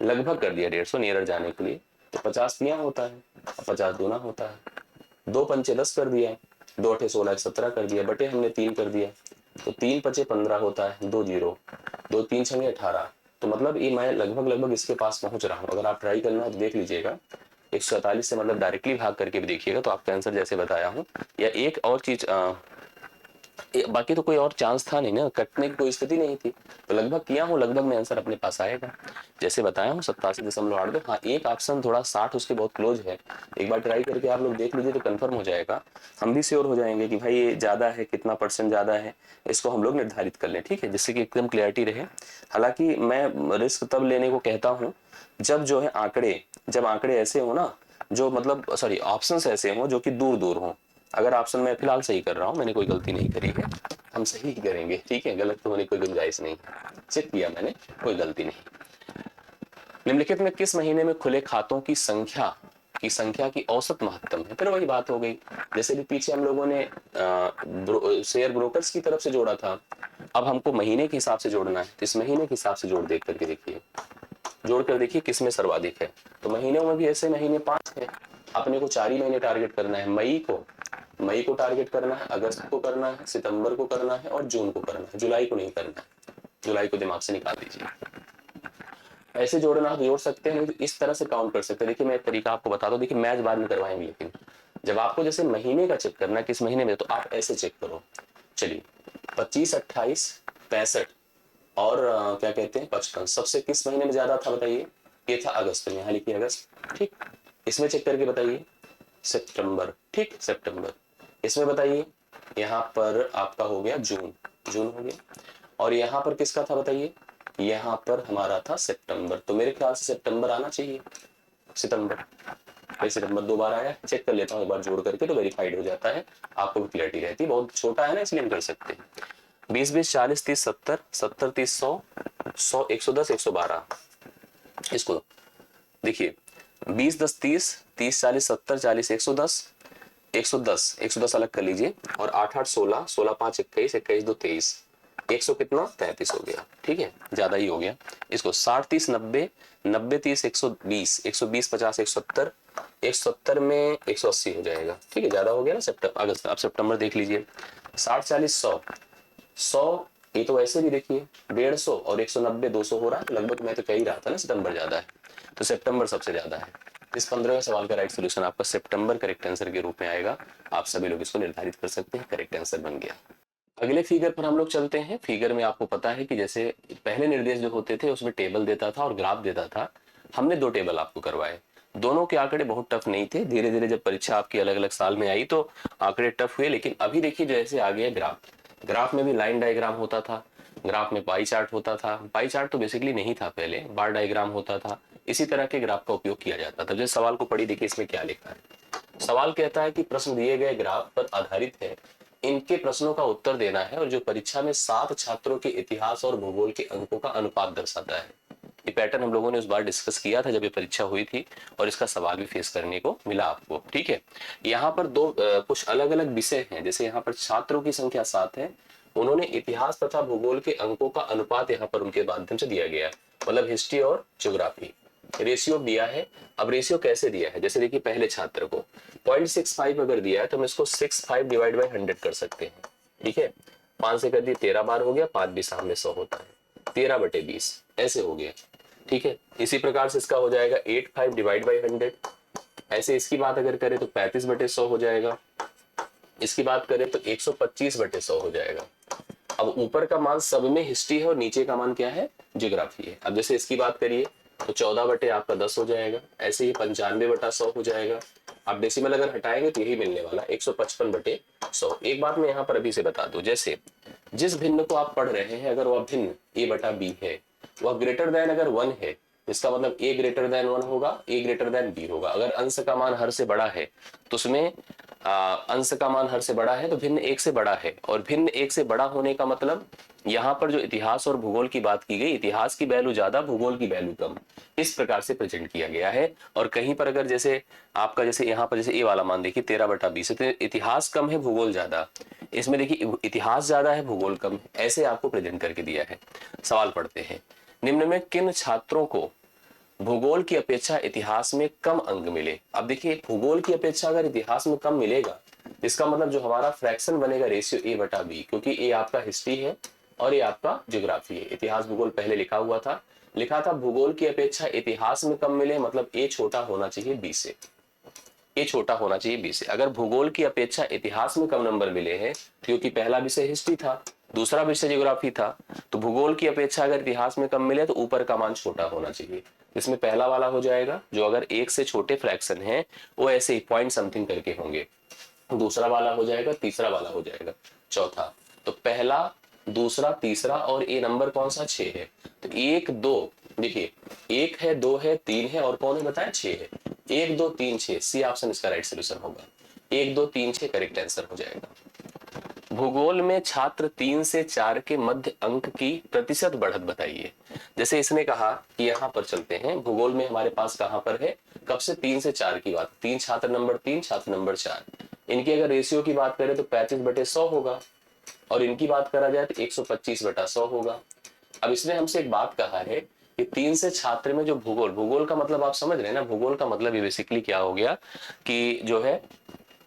लगभग कर दिया 150 नियर जाने के लिए, तो 50 दिया होता है और 50 दूना होता है। 2 पंचे 10 कर दिया, 2 अठे 16 17 कर दिया, बटे हमने 3 कर दिया, तो 3 पचे 15 होता है, 2 जीरो, 2 3 छंगे 18। तो मतलब ये मैं लगभग लगभग इसके पास पहुंच रहा हूँ। अगर आप ट्राई करना है तो देख लीजिएगा, 147 से मतलब डायरेक्टली भाग करके भी देखिएगा तो आपका आंसर जैसे बताया हूँ। या एक और चीज बाकी तो कोई और चांस था नहीं ना, कटने की कोई स्थिति नहीं थी, तो लगभग किया हूँ, लगभग में आंसर अपने पास आएगा। जैसे बताया हूँ 87.82। हाँ, एक ऑप्शन थोड़ा 60 उसके बहुत क्लोज है, एक बार ट्राई करके आप लोग देख लीजिए तो कंफर्म हो जाएगा, हम भी श्योर हो जाएंगे कि भाई ये ज्यादा है, कितना परसेंट ज्यादा है, इसको हम लोग निर्धारित कर लें, ठीक है, जिससे कि एकदम क्लियरिटी रहे। हालांकि मैं रिस्क तब लेने को कहता हूँ जब जो है जब आंकड़े ऐसे हो ना, जो मतलब सॉरी ऑप्शंस ऐसे हो जो कि दूर दूर हो। अगर ऑप्शन मैं फिलहाल सही कर रहा हूँ, मैंने कोई गलती नहीं करी है, हम सही ही करेंगे, ठीक है, गलत तो होने की कोई गुंजाइश नहीं है, चेक किया मैंने, कोई गलती नहीं। निम्नलिखित में किस महीने में खुले खातों की संख्या की औसत महत्तम है? फिर वही बात हो गई, जैसे भी पीछे हम लोगों ने शेयर ब्रोकर्स की तरफ से जोड़ा था, अब हमको महीने के हिसाब से जोड़ना है, तो इस महीने के हिसाब से जोड़ देख करके देखिए, जोड़ कर देखिए किसमें सर्वाधिक है। तो महीनों में भी ऐसे महीने 5 है, अपने को 4 ही महीने टारगेट करना है, मई को टारगेट करना है, अगस्त को करना है, सितंबर को करना है और जून को करना है, जुलाई को नहीं करना है, जुलाई को दिमाग से निकाल दीजिए। ऐसे जोड़ना आप जोड़ सकते हैं, नहीं तो इस तरह से काउंट कर सकते हैं। देखिए मैं एक तरीका आपको बता दूं, देखिए मैच बाद में करवाएंगे, लेकिन जब आपको जैसे महीने का चेक करना है किस महीने में, तो आप ऐसे चेक करो, चलिए 25, 28, 65 और क्या कहते हैं 55, सबसे किस महीने में ज्यादा था बताइए? ये था अगस्त में, यहाँ लिखिए अगस्त, ठीक। इसमें चेक करके बताइए सितंबर, ठीक, सितंबर। इसमें बताइए, यहाँ पर आपका हो गया जून, जून हो गया, और यहाँ पर किसका था बताइए? यहाँ पर हमारा था सितंबर, तो मेरे ख्याल से सितंबर आना चाहिए, सितंबर, भाई सितंबर 2 बार आया, चेक कर लेता हूँ एक बार जोड़ करके, तो वेरीफाइड हो जाता है, आपको भी क्लियरिटी रहती है, बहुत छोटा है ना इसलिए हम कर सकते हैं। 20, 20, 40, 30, 70, 70, 30, 100, 100, 110, 112, इसको देखिए 20, 10, 30, 30, 40, 70, 40, 110, 110, 110 अलग कर लीजिए, और 8, 8, 16, 16, 5, 21, 21, 2, 23, 100 कितना 33 हो गया, ठीक है, ज्यादा ही हो गया। इसको 60, 30, 90, 90, 30, 120, 120, 50, 170, 170 में 180 हो जाएगा, ठीक है, ज्यादा हो गया ना, सितंबर अगस्त, अब सितंबर देख लीजिए, 60, 40, 100, 100, ये तो वैसे भी देखिए 150 और 190, 200 हो रहा है लगभग, मैं तो कह ही रहा था ना सितंबर ज्यादा है, तो सितंबर सबसे ज्यादा है। इस 15वें सवाल का राइट सोल्यूशन आपका सितंबर करेक्ट आंसर के रूप में आएगा, आप सभी लोग इसको निर्धारित कर सकते हैं, करेक्ट आंसर बन गया। अगले फिगर पर हम लोग चलते हैं। फिगर में आपको पता है कि जैसे पहले निर्देश जो होते थे उसमें टेबल देता था और ग्राफ देता था, हमने 2 टेबल आपको करवाए, दोनों के आंकड़े बहुत टफ नहीं थे, धीरे धीरे जब परीक्षा आपकी अलग अलग साल में आई तो आंकड़े टफ हुए, लेकिन अभी देखिए जैसे आ गया ग्राफ, ग्राफ में भी लाइन डायग्राम होता था, ग्राफ में पाई चार्ट होता था, पाई चार्ट तो बेसिकली नहीं था पहले, बार डायग्राम होता था, इसी तरह के ग्राफ का उपयोग किया जाता था। जैसे सवाल को पढ़ी देखिए, इसमें क्या लिखा है, सवाल कहता है कि प्रश्न दिए गए ग्राफ पर आधारित है, इनके प्रश्नों का उत्तर देना है, और जो परीक्षा में 7 छात्रों के इतिहास और भूगोल के अंकों का अनुपात दर्शाता है। ये पैटर्न हम लोगों ने उस बार डिस्कस किया था जब ये परीक्षा हुई थी, और इसका सवाल भी फेस करने को मिला आपको, ठीक है। यहाँ पर कुछ अलग अलग विषय हैं, जैसे यहाँ पर छात्रों की संख्या 7 है, उन्होंने इतिहास तथा भूगोल के अंकों का अनुपात यहाँ पर उनके माध्यम से दिया गया है, मतलब हिस्ट्री और ज्योग्राफी रेशियो दिया है। अब रेशियो कैसे दिया है, जैसे देखिए पहले छात्र को 0.65 अगर दिया है तो हम इसको 65 डिवाइड बाई 100 कर सकते हैं, ठीक है, 5 से कर दिए 13 बार हो गया, 5 भी सामने 100 होता है, 13/20 ऐसे हो गया, ठीक है। इसी प्रकार से इसका हो जाएगा 85 डिवाइड बाई 100, ऐसे इसकी बात अगर करें तो 35/100 हो जाएगा, इसकी बात करें तो 125/100 हो जाएगा। अब ऊपर का मान सब में हिस्ट्री है और नीचे का मान क्या है, ज्योग्राफी है। अब जैसे इसकी बात करिए तो 14 बटे आपका 10 हो जाएगा, ऐसे ही 95/100 हो जाएगा। आप डेसिमल अगर हटाएंगे तो यही मिलने वाला 155/100। एक बात मैं यहाँ पर अभी से बता दूं, जैसे जिस भिन्न को आप पढ़ रहे हैं अगर वह भिन्न a/b है, वह ग्रेटर देन अगर 1 है, इसका मतलब a ग्रेटर देन 1 होगा, a ग्रेटर देन b होगा। अगर अंश का मान हर से बड़ा है तो उसमें अंश का मान हर से बड़ा है तो भिन्न 1 से बड़ा है, और भिन्न 1 से बड़ा होने का मतलब यहाँ पर जो इतिहास और भूगोल की बात की गई, इतिहास की वैल्यू ज्यादा, भूगोल की वैल्यू कम, इस प्रकार से प्रेजेंट किया गया है। और कहीं पर अगर जैसे आपका जैसे यहाँ पर जैसे ए वाला मान देखिए 13/20, तो इतिहास कम है भूगोल ज्यादा, इसमें देखिए इतिहास ज्यादा है भूगोल कम है, ऐसे आपको प्रेजेंट करके दिया है। सवाल पढ़ते हैं, निम्न में किन छात्रों को भूगोल की अपेक्षा इतिहास में कम अंक मिले? अब देखिए भूगोल की अपेक्षा अगर इतिहास में कम मिलेगा, इसका मतलब जो हमारा फ्रैक्शन बनेगा रेशियो a/b, क्योंकि ए आपका हिस्ट्री है और ये आपका ज्योग्राफी है। इतिहास भूगोल पहले लिखा हुआ था, लिखा था भूगोल की अपेक्षा इतिहास में कम मिले, मतलब ए छोटा होना चाहिए बी से। ए छोटा होना चाहिए बी से। अगर भूगोल की अपेक्षा इतिहास में कम नंबर मिले हैं, क्योंकि पहला विषय हिस्ट्री था, दूसरा विषय ज्योग्राफी था, तो भूगोल की अपेक्षा अगर इतिहास में कम मिले तो ऊपर का मान छोटा होना चाहिए। इसमें पहला वाला हो जाएगा, जो अगर एक से छोटे फ्रैक्शन है वो ऐसे ही पॉइंट समथिंग करके होंगे, दूसरा वाला हो जाएगा, तीसरा वाला हो जाएगा, चौथा। तो पहला, दूसरा, तीसरा और ए नंबर कौन सा, 6 है। तो 1 2 देखिए, 1 है, 2 है, 3 है और कौन है बताया, 6 है। 1 2 3 6, सी ऑप्शन इसका राइट सोल्यूशन होगा। 1 2 3 6 करेक्ट आंसर हो जाएगा। भूगोल में छात्र 3 से 4 के मध्य अंक की प्रतिशत बढ़त बताइए। जैसे इसने कहा कि यहाँ पर चलते हैं, भूगोल में हमारे पास कहाँ पर है, कब से 3 से 4 की बात, 3 छात्र नंबर 3, छात्र नंबर 4, इनकी अगर रेशियो की बात करें तो 35/100 होगा, और इनकी बात करा जाए तो 125/100 होगा। अब इसने हमसे एक बात कहा है कि 3 से छात्र में जो भूगोल, भूगोल का मतलब आप समझ रहे हैं ना, भूगोल का मतलब ये बेसिकली क्या हो गया कि जो है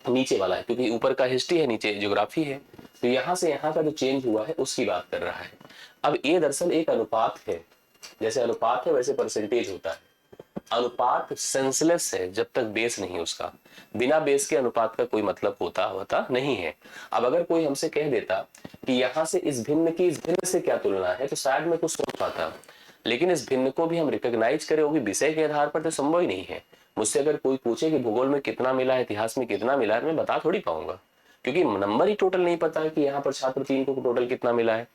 नीचे वाला है, क्योंकि ऊपर का हिस्ट्री है, नीचे ज्योग्राफी है, तो यहां से यहां का जो चेंज हुआ है उसकी बात कर रहा है। अब ये दरअसल एक अनुपात है, जैसे अनुपात है वैसे परसेंटेज होता है। अनुपात सेंसलेस है जब तक बेस नहीं उसका, बिना बेस के अनुपात का कोई मतलब होता नहीं है। अब अगर कोई हमसे कह देता कि यहां से इस भिन्न की इस भिन्न से क्या तुलना है, तो शायद मैं कुछ सोच पाता, लेकिन इस भिन्न को भी हम रिकॉग्नाइज करें वो भी विषय के आधार पर, तो संभव ही नहीं है। मुझसे अगर कोई पूछे कि भूगोल में कितना मिला है, इतिहास में कितना मिला है, मैं बता थोड़ी पाऊंगा, क्योंकि नंबर ही टोटल नहीं पता है कि यहाँ पर छात्र 3 को टोटल कितना मिला है।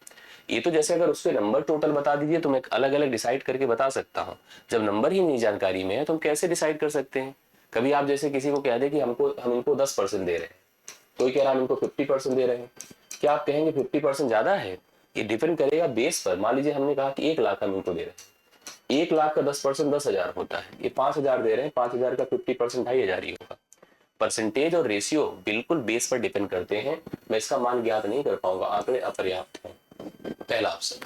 ये तो जैसे अगर उसके नंबर टोटल बता दीजिए तो मैं अलग अलग डिसाइड करके बता सकता हूँ, जब नंबर ही नहीं जानकारी में है तो हम कैसे डिसाइड कर सकते हैं। कभी आप जैसे किसी को कह दे कि हम इनको 10% दे रहे हैं, कोई कह रहा है हम इनको 50% दे रहे हैं, क्या आप कहेंगे 50% ज्यादा है? ये डिपेंड करेगा बेस पर। मान लीजिए हमने कहा कि 1 लाख हम इनको दे रहे हैं, 1 लाख का 10% 10,000 होता है, ये 5,000 दे रहे हैं, 5,000 का 50% 2,500 ही होगा। परसेंटेज और रेशियो बिल्कुल बेस पर डिपेंड करते हैं, मैं इसका मान ज्ञात नहीं कर पाऊंगा, आंकड़े अपर्याप्त हैं। पहला ऑप्शन।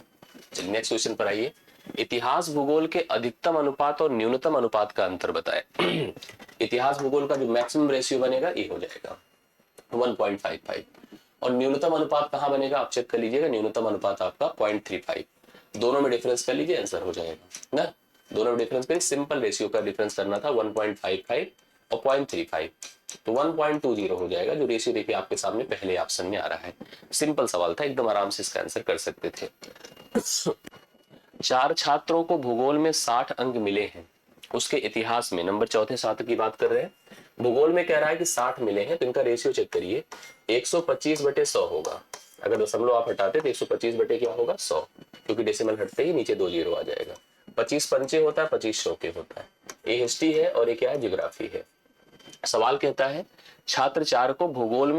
चलिए नेक्स्ट क्वेश्चन पर आइए। इतिहास भूगोल के अधिकतम अनुपात और न्यूनतम अनुपात का अंतर बताएं। इतिहास भूगोल का जो मैक्सिमम रेशियो बनेगा ये हो जाएगा 1.55, और न्यूनतम अनुपात कहां बनेगा आप चेक कर लीजिएगा, न्यूनतम अनुपात आपका 0.35। दोनों में डिफरेंस कर लीजिए, आंसर हो जाएगा ना। दोनों में डिफरेंस करिए, सिंपल रेशियो का डिफरेंस करना था, 1.55 और 0.35, तो 1.20 हो जाएगा, जो रेशियो देखिए आपके सामने पहले ऑप्शन में आ रहा है। सिंपल सवाल था, एकदम आराम से इसका आंसर कर सकते थे। 4 छात्रों को भूगोल में 60 अंक मिले हैं, उसके इतिहास में, नंबर चौथे छात्र की बात कर रहे हैं, भूगोल में कह रहा है कि 60 मिले हैं, तो इनका रेशियो चेक करिए, 125/100 होगा। अगर दशमलव आप हटाते तो 125 बटे क्या होगा, 100, क्योंकि डेसिमल हटते ही नीचे 2 जीरो आ जाएगा। 25 पंचे होता है, 25 चौके होता है। ये हिस्ट्री है और ये क्या है, ज्योग्राफी है। सवाल कहता है छात्र 4 को भूगोल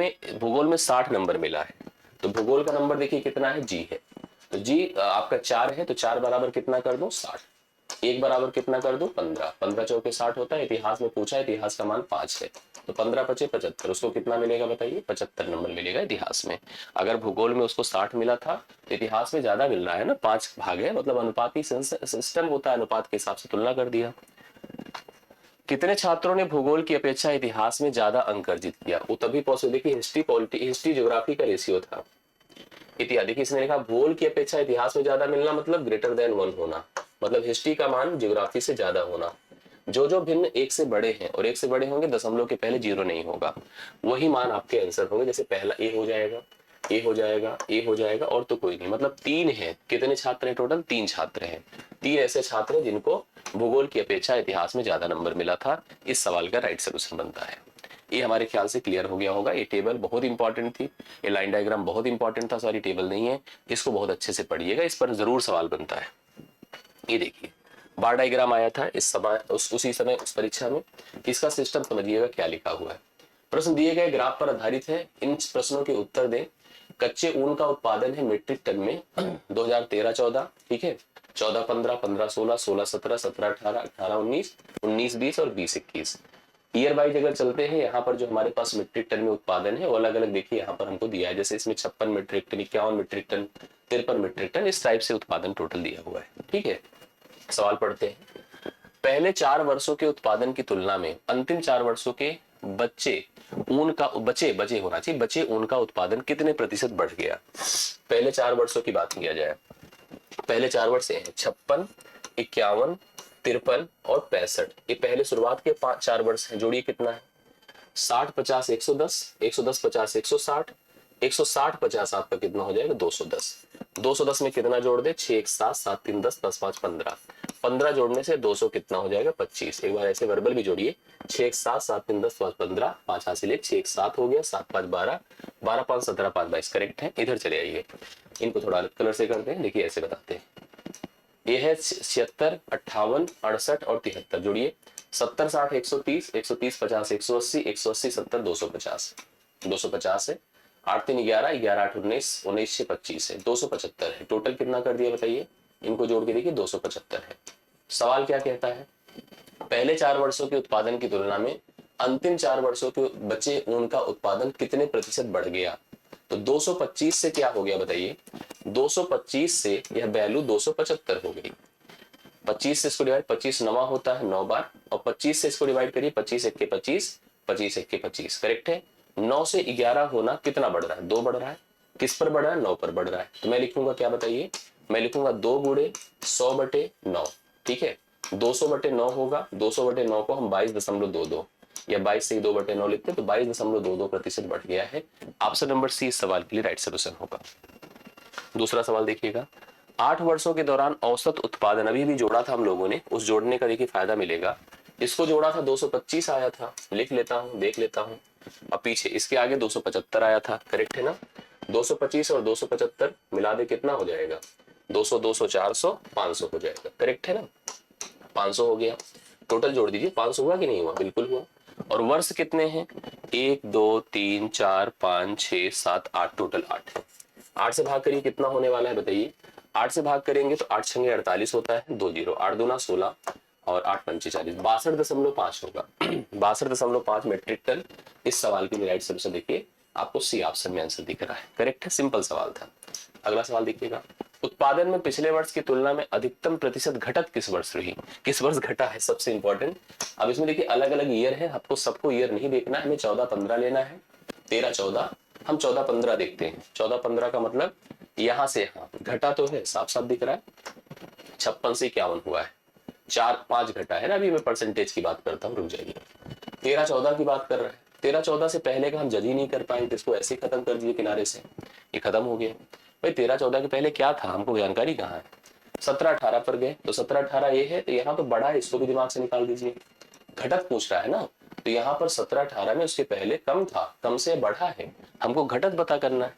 में 60 नंबर मिला है, तो भूगोल का नंबर देखिए कितना है, जी है, तो जी आपका 4 है, तो 4 बराबर कितना कर दो, 60। 1 बराबर कितना कर दो, 15, 15 चौके 60 होता है। इतिहास में पूछा है, इतिहास का मान 5 है, तो 15 पचे 75, उसको कितना मिलेगा बताइए, 75 नंबर मिलेगा इतिहास में। अगर भूगोल में उसको 60 मिला था तो इतिहास में ज्यादा मिल रहा है ना, 5 भाग है, मतलब अनुपाती सिस्टम होता है, अनुपात के हिसाब से तुलना कर दिया। कितने छात्रों ने भूगोल की अपेक्षा इतिहास में ज्यादा अंक अर्जित किया, वो तभी पॉसिबल, देखिए हिस्ट्री ज्योग्राफी का रेशियो था। इतिहास देखिए इसने लिखा भूगोल की अपेक्षा इतिहास में ज्यादा मिलना, मतलब ग्रेटर देन 1 होना, मतलब हिस्ट्री का मान ज्योग्राफी से ज्यादा होना। जो जो भिन्न 1 से बड़े हैं, और 1 से बड़े होंगे दशमलव के पहले 0 नहीं होगा, वही मान आपके आंसर होंगे। जैसे पहला ए हो जाएगा, ए हो जाएगा, ए हो जाएगा, और तो कोई नहीं, मतलब 3 है। कितने छात्र हैं टोटल, 3 छात्र हैं। 3 ऐसे छात्र हैं जिनको भूगोल की अपेक्षा इतिहास में ज्यादा नंबर मिला था। इस सवाल का राइट सोल्यूशन बनता है। ये हमारे ख्याल से क्लियर हो गया होगा। ये टेबल बहुत इंपॉर्टेंट थी, ये लाइन डायग्राम बहुत इंपॉर्टेंट था, सॉरी टेबल नहीं है, इसको बहुत अच्छे से पढ़िएगा, इस पर जरूर सवाल बनता है। ये देखिए बार डायग्राम आया था इस समय उसी समय उस परीक्षा में, इसका सिस्टम समझिएगा क्या लिखा हुआ है। प्रश्न दिए गए ग्राफ पर आधारित है, इन प्रश्नों के उत्तर दें। कच्चे ऊन का उत्पादन है मीट्रिक टन में 2013-14, ठीक है, 14-15, 15-16, 16-17, 17-18, 18-19, 19-20 और 20-21। ईयर वाइज अगर चलते हैं, यहाँ पर जो हमारे पास मीट्रिक टन में उत्पादन है वो अलग अलग देखिए यहाँ पर हमको दिया है, जैसे इसमें 56 metric ton, 51 metric ton, 53 metric ton, इस टाइप से उत्पादन टोटल दिया हुआ है। ठीक है, सवाल पढ़ते हैं। पहले 4 वर्षों के उत्पादन की तुलना में अंतिम 4 वर्षों के बचे ऊन का उत्पादन कितने प्रतिशत बढ़ गया। पहले 4 वर्षों की बात किया जाए, पहले 4 वर्ष हैं 56, 51, 53 और 65। ये पहले शुरुआत के 4 वर्ष हैं, जोड़िए कितना है, 60 50 110, 110 50 160, 160 50 आपका कितना हो जाएगा 210। 210 में कितना जोड़ दे, 6 1 7 7 3 10 10 5 15, 15 जोड़ने से 200 कितना हो जाएगा 25। एक बार ऐसे वर्बल भी जोड़िए, 6 1 7 7 3 10 5 15, 5 हासिल 1, 6 1 7 हो गया, 7 5 12, 12 5 17, 5 22 करेक्ट है। इधर चले आइए, इनको थोड़ा अलग कलर से करते हैं, देखिए ऐसे बताते हैं। ये है 76 58 68 और 73, जोड़िए 70 60 130, 130 50 180, 180 70 250, 250 है, 8 3 11, 11 8 19, 19 6 25 है, 275 है। टोटल कितना कर दिया बताइए, इनको जोड़ के देखिए 275 है। सवाल क्या कहता है, पहले 4 वर्षों के उत्पादन की तुलना में अंतिम 4 वर्षों के बचे ऊन का उत्पादन कितने प्रतिशत बढ़ गया। तो 225 से क्या हो गया बताइए, 225 से यह वैल्यू 275 हो गई। 25 से इसको डिवाइड, 25 नवा होता है 9 बार, और 25 से इसको डिवाइड करिए, 25 1 के 25, 25 1 के 25 करेक्ट है। 9 से 11 होना कितना बढ़ रहा है, 2 बढ़ रहा है। किस पर बढ़ रहा है, 9 पर बढ़ रहा है। तो मैं लिखूंगा क्या बताइए, मैं लिखूंगा 2 गुणे 100/9, ठीक है। 200/9 होगा, 200/9 को हम 22.22 या 22 से 2/9 लिखते हैं, तो 22.22% बढ़ गया है। ऑप्शन नंबर सी इस सवाल के लिए राइट सोल्यूशन होगा। दूसरा सवाल देखिएगा, 8 वर्षों के दौरान औसत उत्पादन, अभी भी जोड़ा था हम लोगों ने, उस जोड़ने का देखिए फायदा मिलेगा। इसको जोड़ा था 225 आया था, लिख लेता हूं, देख लेता हूं। अब पीछे इसके आगे 275 आया था, करेक्ट है ना। 225 और 275 मिला दे कितना हो जाएगा, 200 200 400 500 हो जाएगा, करेक्ट है ना। 500 हो गया, टोटल जोड़ दीजिए, 500 हुआ कि नहीं हुआ, बिल्कुल हुआ। और वर्ष कितने हैं, 1 2 3 4 5 6 7 8, टोटल 8 है। 8 से भाग करिए, कितना होने वाला है बताइए। 8 से भाग करेंगे तो 8 छंगे 48 होता है, 2 जीरो, 8 दूना 16 और 8 पंचे 40, 62.5 होगा। 62.5 मेट्रिक टन। इस सवाल के लिए राइट सोल्यूशन देखिए, आपको सी ऑप्शन में आंसर दिख रहा है, करेक्ट है, सिंपल सवाल था। अगला सवाल देखिएगा, उत्पादन में पिछले वर्ष की तुलना में अधिकतम प्रतिशत घटत किस वर्ष रही, किस वर्ष घटा है, सबसे इंपॉर्टेंट। अब इसमें देखिए अलग अलग ईयर है, आपको सबको ईयर नहीं देखना है, हमें 14 15 लेना है, 13 14, हम 14 15 देखते हैं। 14 15 का मतलब यहां से यहां घटा तो है, साफ साफ दिख रहा है, 56 से 51 हुआ है, 4 5 घटा है ना। अभी मैं परसेंटेज की बात करता हूँ, रुक जाइए। 13 14 की बात कर रहे हैं, 13 14 से पहले का हम जज ही नहीं कर पाएंगे, इसको ऐसे खत्म कर दिए किनारे से, ये खत्म हो गया। भाई 13 14 के पहले क्या था, हमको जानकारी कहाँ है। 17 18 पर गए, तो 17 18 ये है, तो यहाँ तो बड़ा है, इसको भी दिमाग से निकाल दीजिए। घटक पूछ रहा है ना, तो यहाँ पर 17 18 में उसके पहले कम था, कम से बढ़ा है, हमको घटक पता करना है।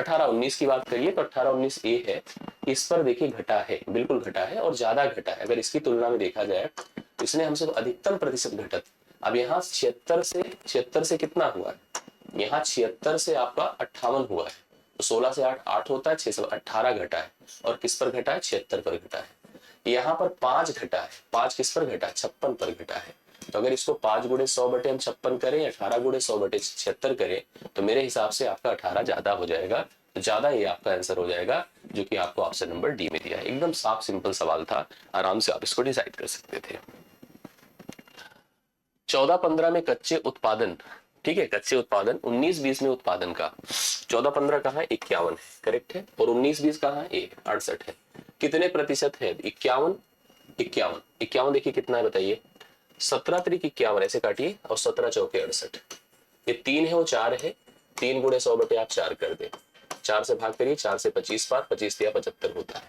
18 19 की बात करिए, तो 18 19 ये है, इस पर देखिए घटा है, बिल्कुल घटा है और ज्यादा घटा है। अगर इसकी तुलना में देखा जाए तो इसने हमसे तो अधिकतम प्रतिशत घटत। अब यहाँ 76 से कितना हुआ है, यहाँ 76 से आपका 58 हुआ है, तो 16 से 8 8 होता है, 6 से 18 घटा है। और किस पर घटा है, 76 पर घटा है। यहाँ पर 5 घटा है, 5 किस पर घटा है, 56 पर घटा है। तो अगर इसको 5 गुणे 100 बटे हम 56 करें, 18 गुणे 100 बटे 76 करें, तो मेरे हिसाब से आपका 18 ज्यादा हो जाएगा, तो ज्यादा ये आपका आंसर हो जाएगा, जो कि आपको ऑप्शन नंबर डी में दिया है। एकदम साफ सिंपल सवाल था, आराम से आप इसको डिसाइड कर सकते थे। 14 15 में कच्चे उत्पादन, ठीक है, कच्चे उत्पादन। 19 20 में उत्पादन का 14 15 कहाँ है, 51 है, करेक्ट है। और 19 20 कहाँ है, 68 है। कितने प्रतिशत है, 51 51 51, देखिए कितना है बताइए, 17 तरीक 51 ऐसे काटिए, और 17 चौके 68, ये 3 है वो 4 है, 3 गुणे 100 बटे आप 4 कर दे, 4 से भाग करिए, 4 से 25 बार, 25 दिया 75 होता है।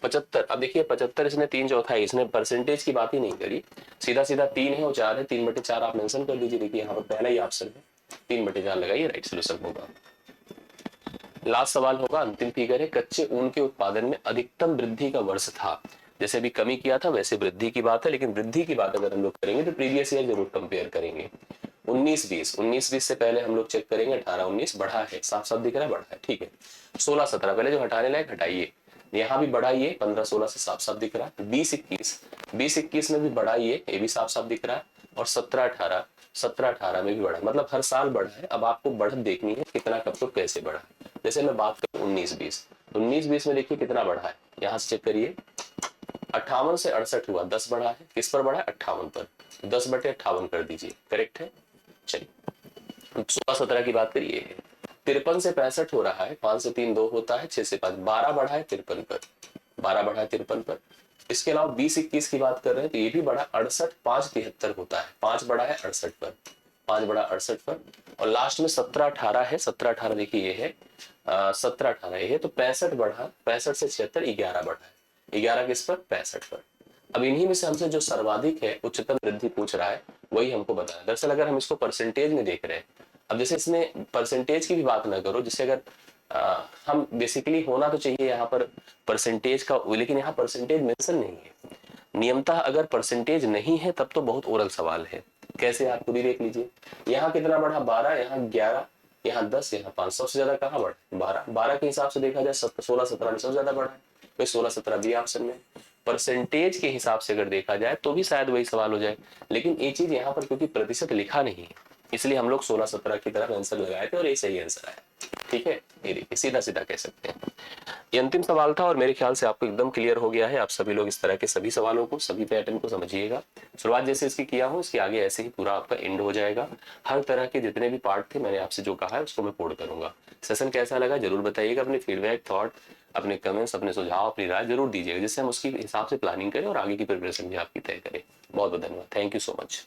75, अब देखिए 75 इसने 3 चौथा है, इसने परसेंटेज की बात ही नहीं करी, सीधा सीधा 3 है और 4 है, 3 बटे 4 आप मेंशन कर दीजिए। देखिए यहाँ पर पहला ही ऑप्शन है, 3 बटे 4 लगाइए, राइट सोल्यूशन होगा। लास्ट सवाल होगा, अंतिम फिगर है, कच्चे ऊन के उत्पादन में अधिकतम वृद्धि का वर्ष था। जैसे अभी कमी किया था वैसे वृद्धि की बात है, लेकिन वृद्धि की बात अगर हम लोग करेंगे तो प्रीवियस ईयर जरूर कंपेयर करेंगे। 19 20 से पहले हम लोग चेक करेंगे, 18 19 बढ़ा है, साफ साफ दिख रहा है बढ़ा है, ठीक है। 16 17 पहले जो हटाने लायक हटाइए, यहाँ भी बढ़ाइए, 15 16 से साफ साफ दिख रहा है। 20 21 में भी बढ़ाइए, ये भी साफ साफ दिख रहा है। और 17 18 में भी बढ़ा, मतलब हर साल बढ़ा है। अब आपको बढ़त देखनी है, कितना कब तो कैसे बढ़ा है। जैसे मैं बात करूं 19 20 में देखिए कितना बढ़ा है, यहाँ से चेक करिए, 58 से 68 हुआ, 10 बढ़ा है, किस पर बढ़ा है, 58 पर, 10 बटे 58 कर दीजिए, करेक्ट है। चलिए 16 17 की बात करिए, 53 से 65 हो रहा है, 5 से 3 2 होता है, 6 से 5 12 बढ़ा है 53 पर, 12 बढ़ा है 53 पर। इसके अलावा 20 21 की बात कर रहे हैं, तो ये भी बढ़ा 68 5 73 होता है, 5 बढ़ा है 68 पर, 5 बड़ा 68 पर, और लास्ट में 17-18 है, 17-18 देखिए ये है, 17-18 ये है, तो 65 बढ़ा, 65 से 76 11 बढ़ा है, 11 किस पर, 65 पर। अब इन्हीं में से हमसे जो सर्वाधिक है उच्चतम वृद्धि पूछ रहा है, वही हमको बताना। दरअसल अगर हम इसको परसेंटेज में देख रहे हैं, अब जैसे इसमें परसेंटेज की भी बात ना करो, जिससे अगर हम बेसिकली होना तो चाहिए यहाँ पर परसेंटेज का, लेकिन यहाँ परसेंटेज मेंशन नहीं है। नियमतः अगर परसेंटेज नहीं है तब तो बहुत ओरल सवाल है। कैसे, आप खुद ही देख लीजिए, यहाँ कितना बढ़ा, 12, यहाँ 11, यहाँ 10, यहाँ 5, सबसे ज्यादा कहाँ बढ़ा, 12। 12 के हिसाब से देखा जाए 16-17 में सबसे ज्यादा बढ़ा है, तो 16-17 बी ऑप्शन में। परसेंटेज के हिसाब से अगर देखा जाए तो भी शायद वही सवाल हो जाए, लेकिन ये चीज यहाँ पर क्योंकि प्रतिशत लिखा नहीं है, इसलिए हम लोग 16-17 की तरफ आंसर लगाए थे और ये सही आंसर आया। ठीक है, ये देखिए सीधा सीधा कह सकते हैं। ये अंतिम सवाल था और मेरे ख्याल से आपको एकदम क्लियर हो गया है। आप सभी लोग इस तरह के सभी सवालों को, सभी पैटर्न को समझिएगा। शुरुआत जैसे इसकी किया हूँ, इसके आगे ऐसे ही पूरा आपका एंड हो जाएगा। हर तरह के जितने भी पार्ट थे मैंने आपसे जो कहा है उसको मैं पूर्ण करूंगा। सेशन कैसा लगा जरूर बताइएगा, अपने फीडबैक, थॉट, अपने कमेंट्स, अपने सुझाव, अपनी राय जरूर दीजिएगा, जिससे हम उसकी हिसाब से प्लानिंग करें और आगे की प्रिपरेशन भी आपकी तय करें। बहुत बहुत धन्यवाद, थैंक यू सो मच।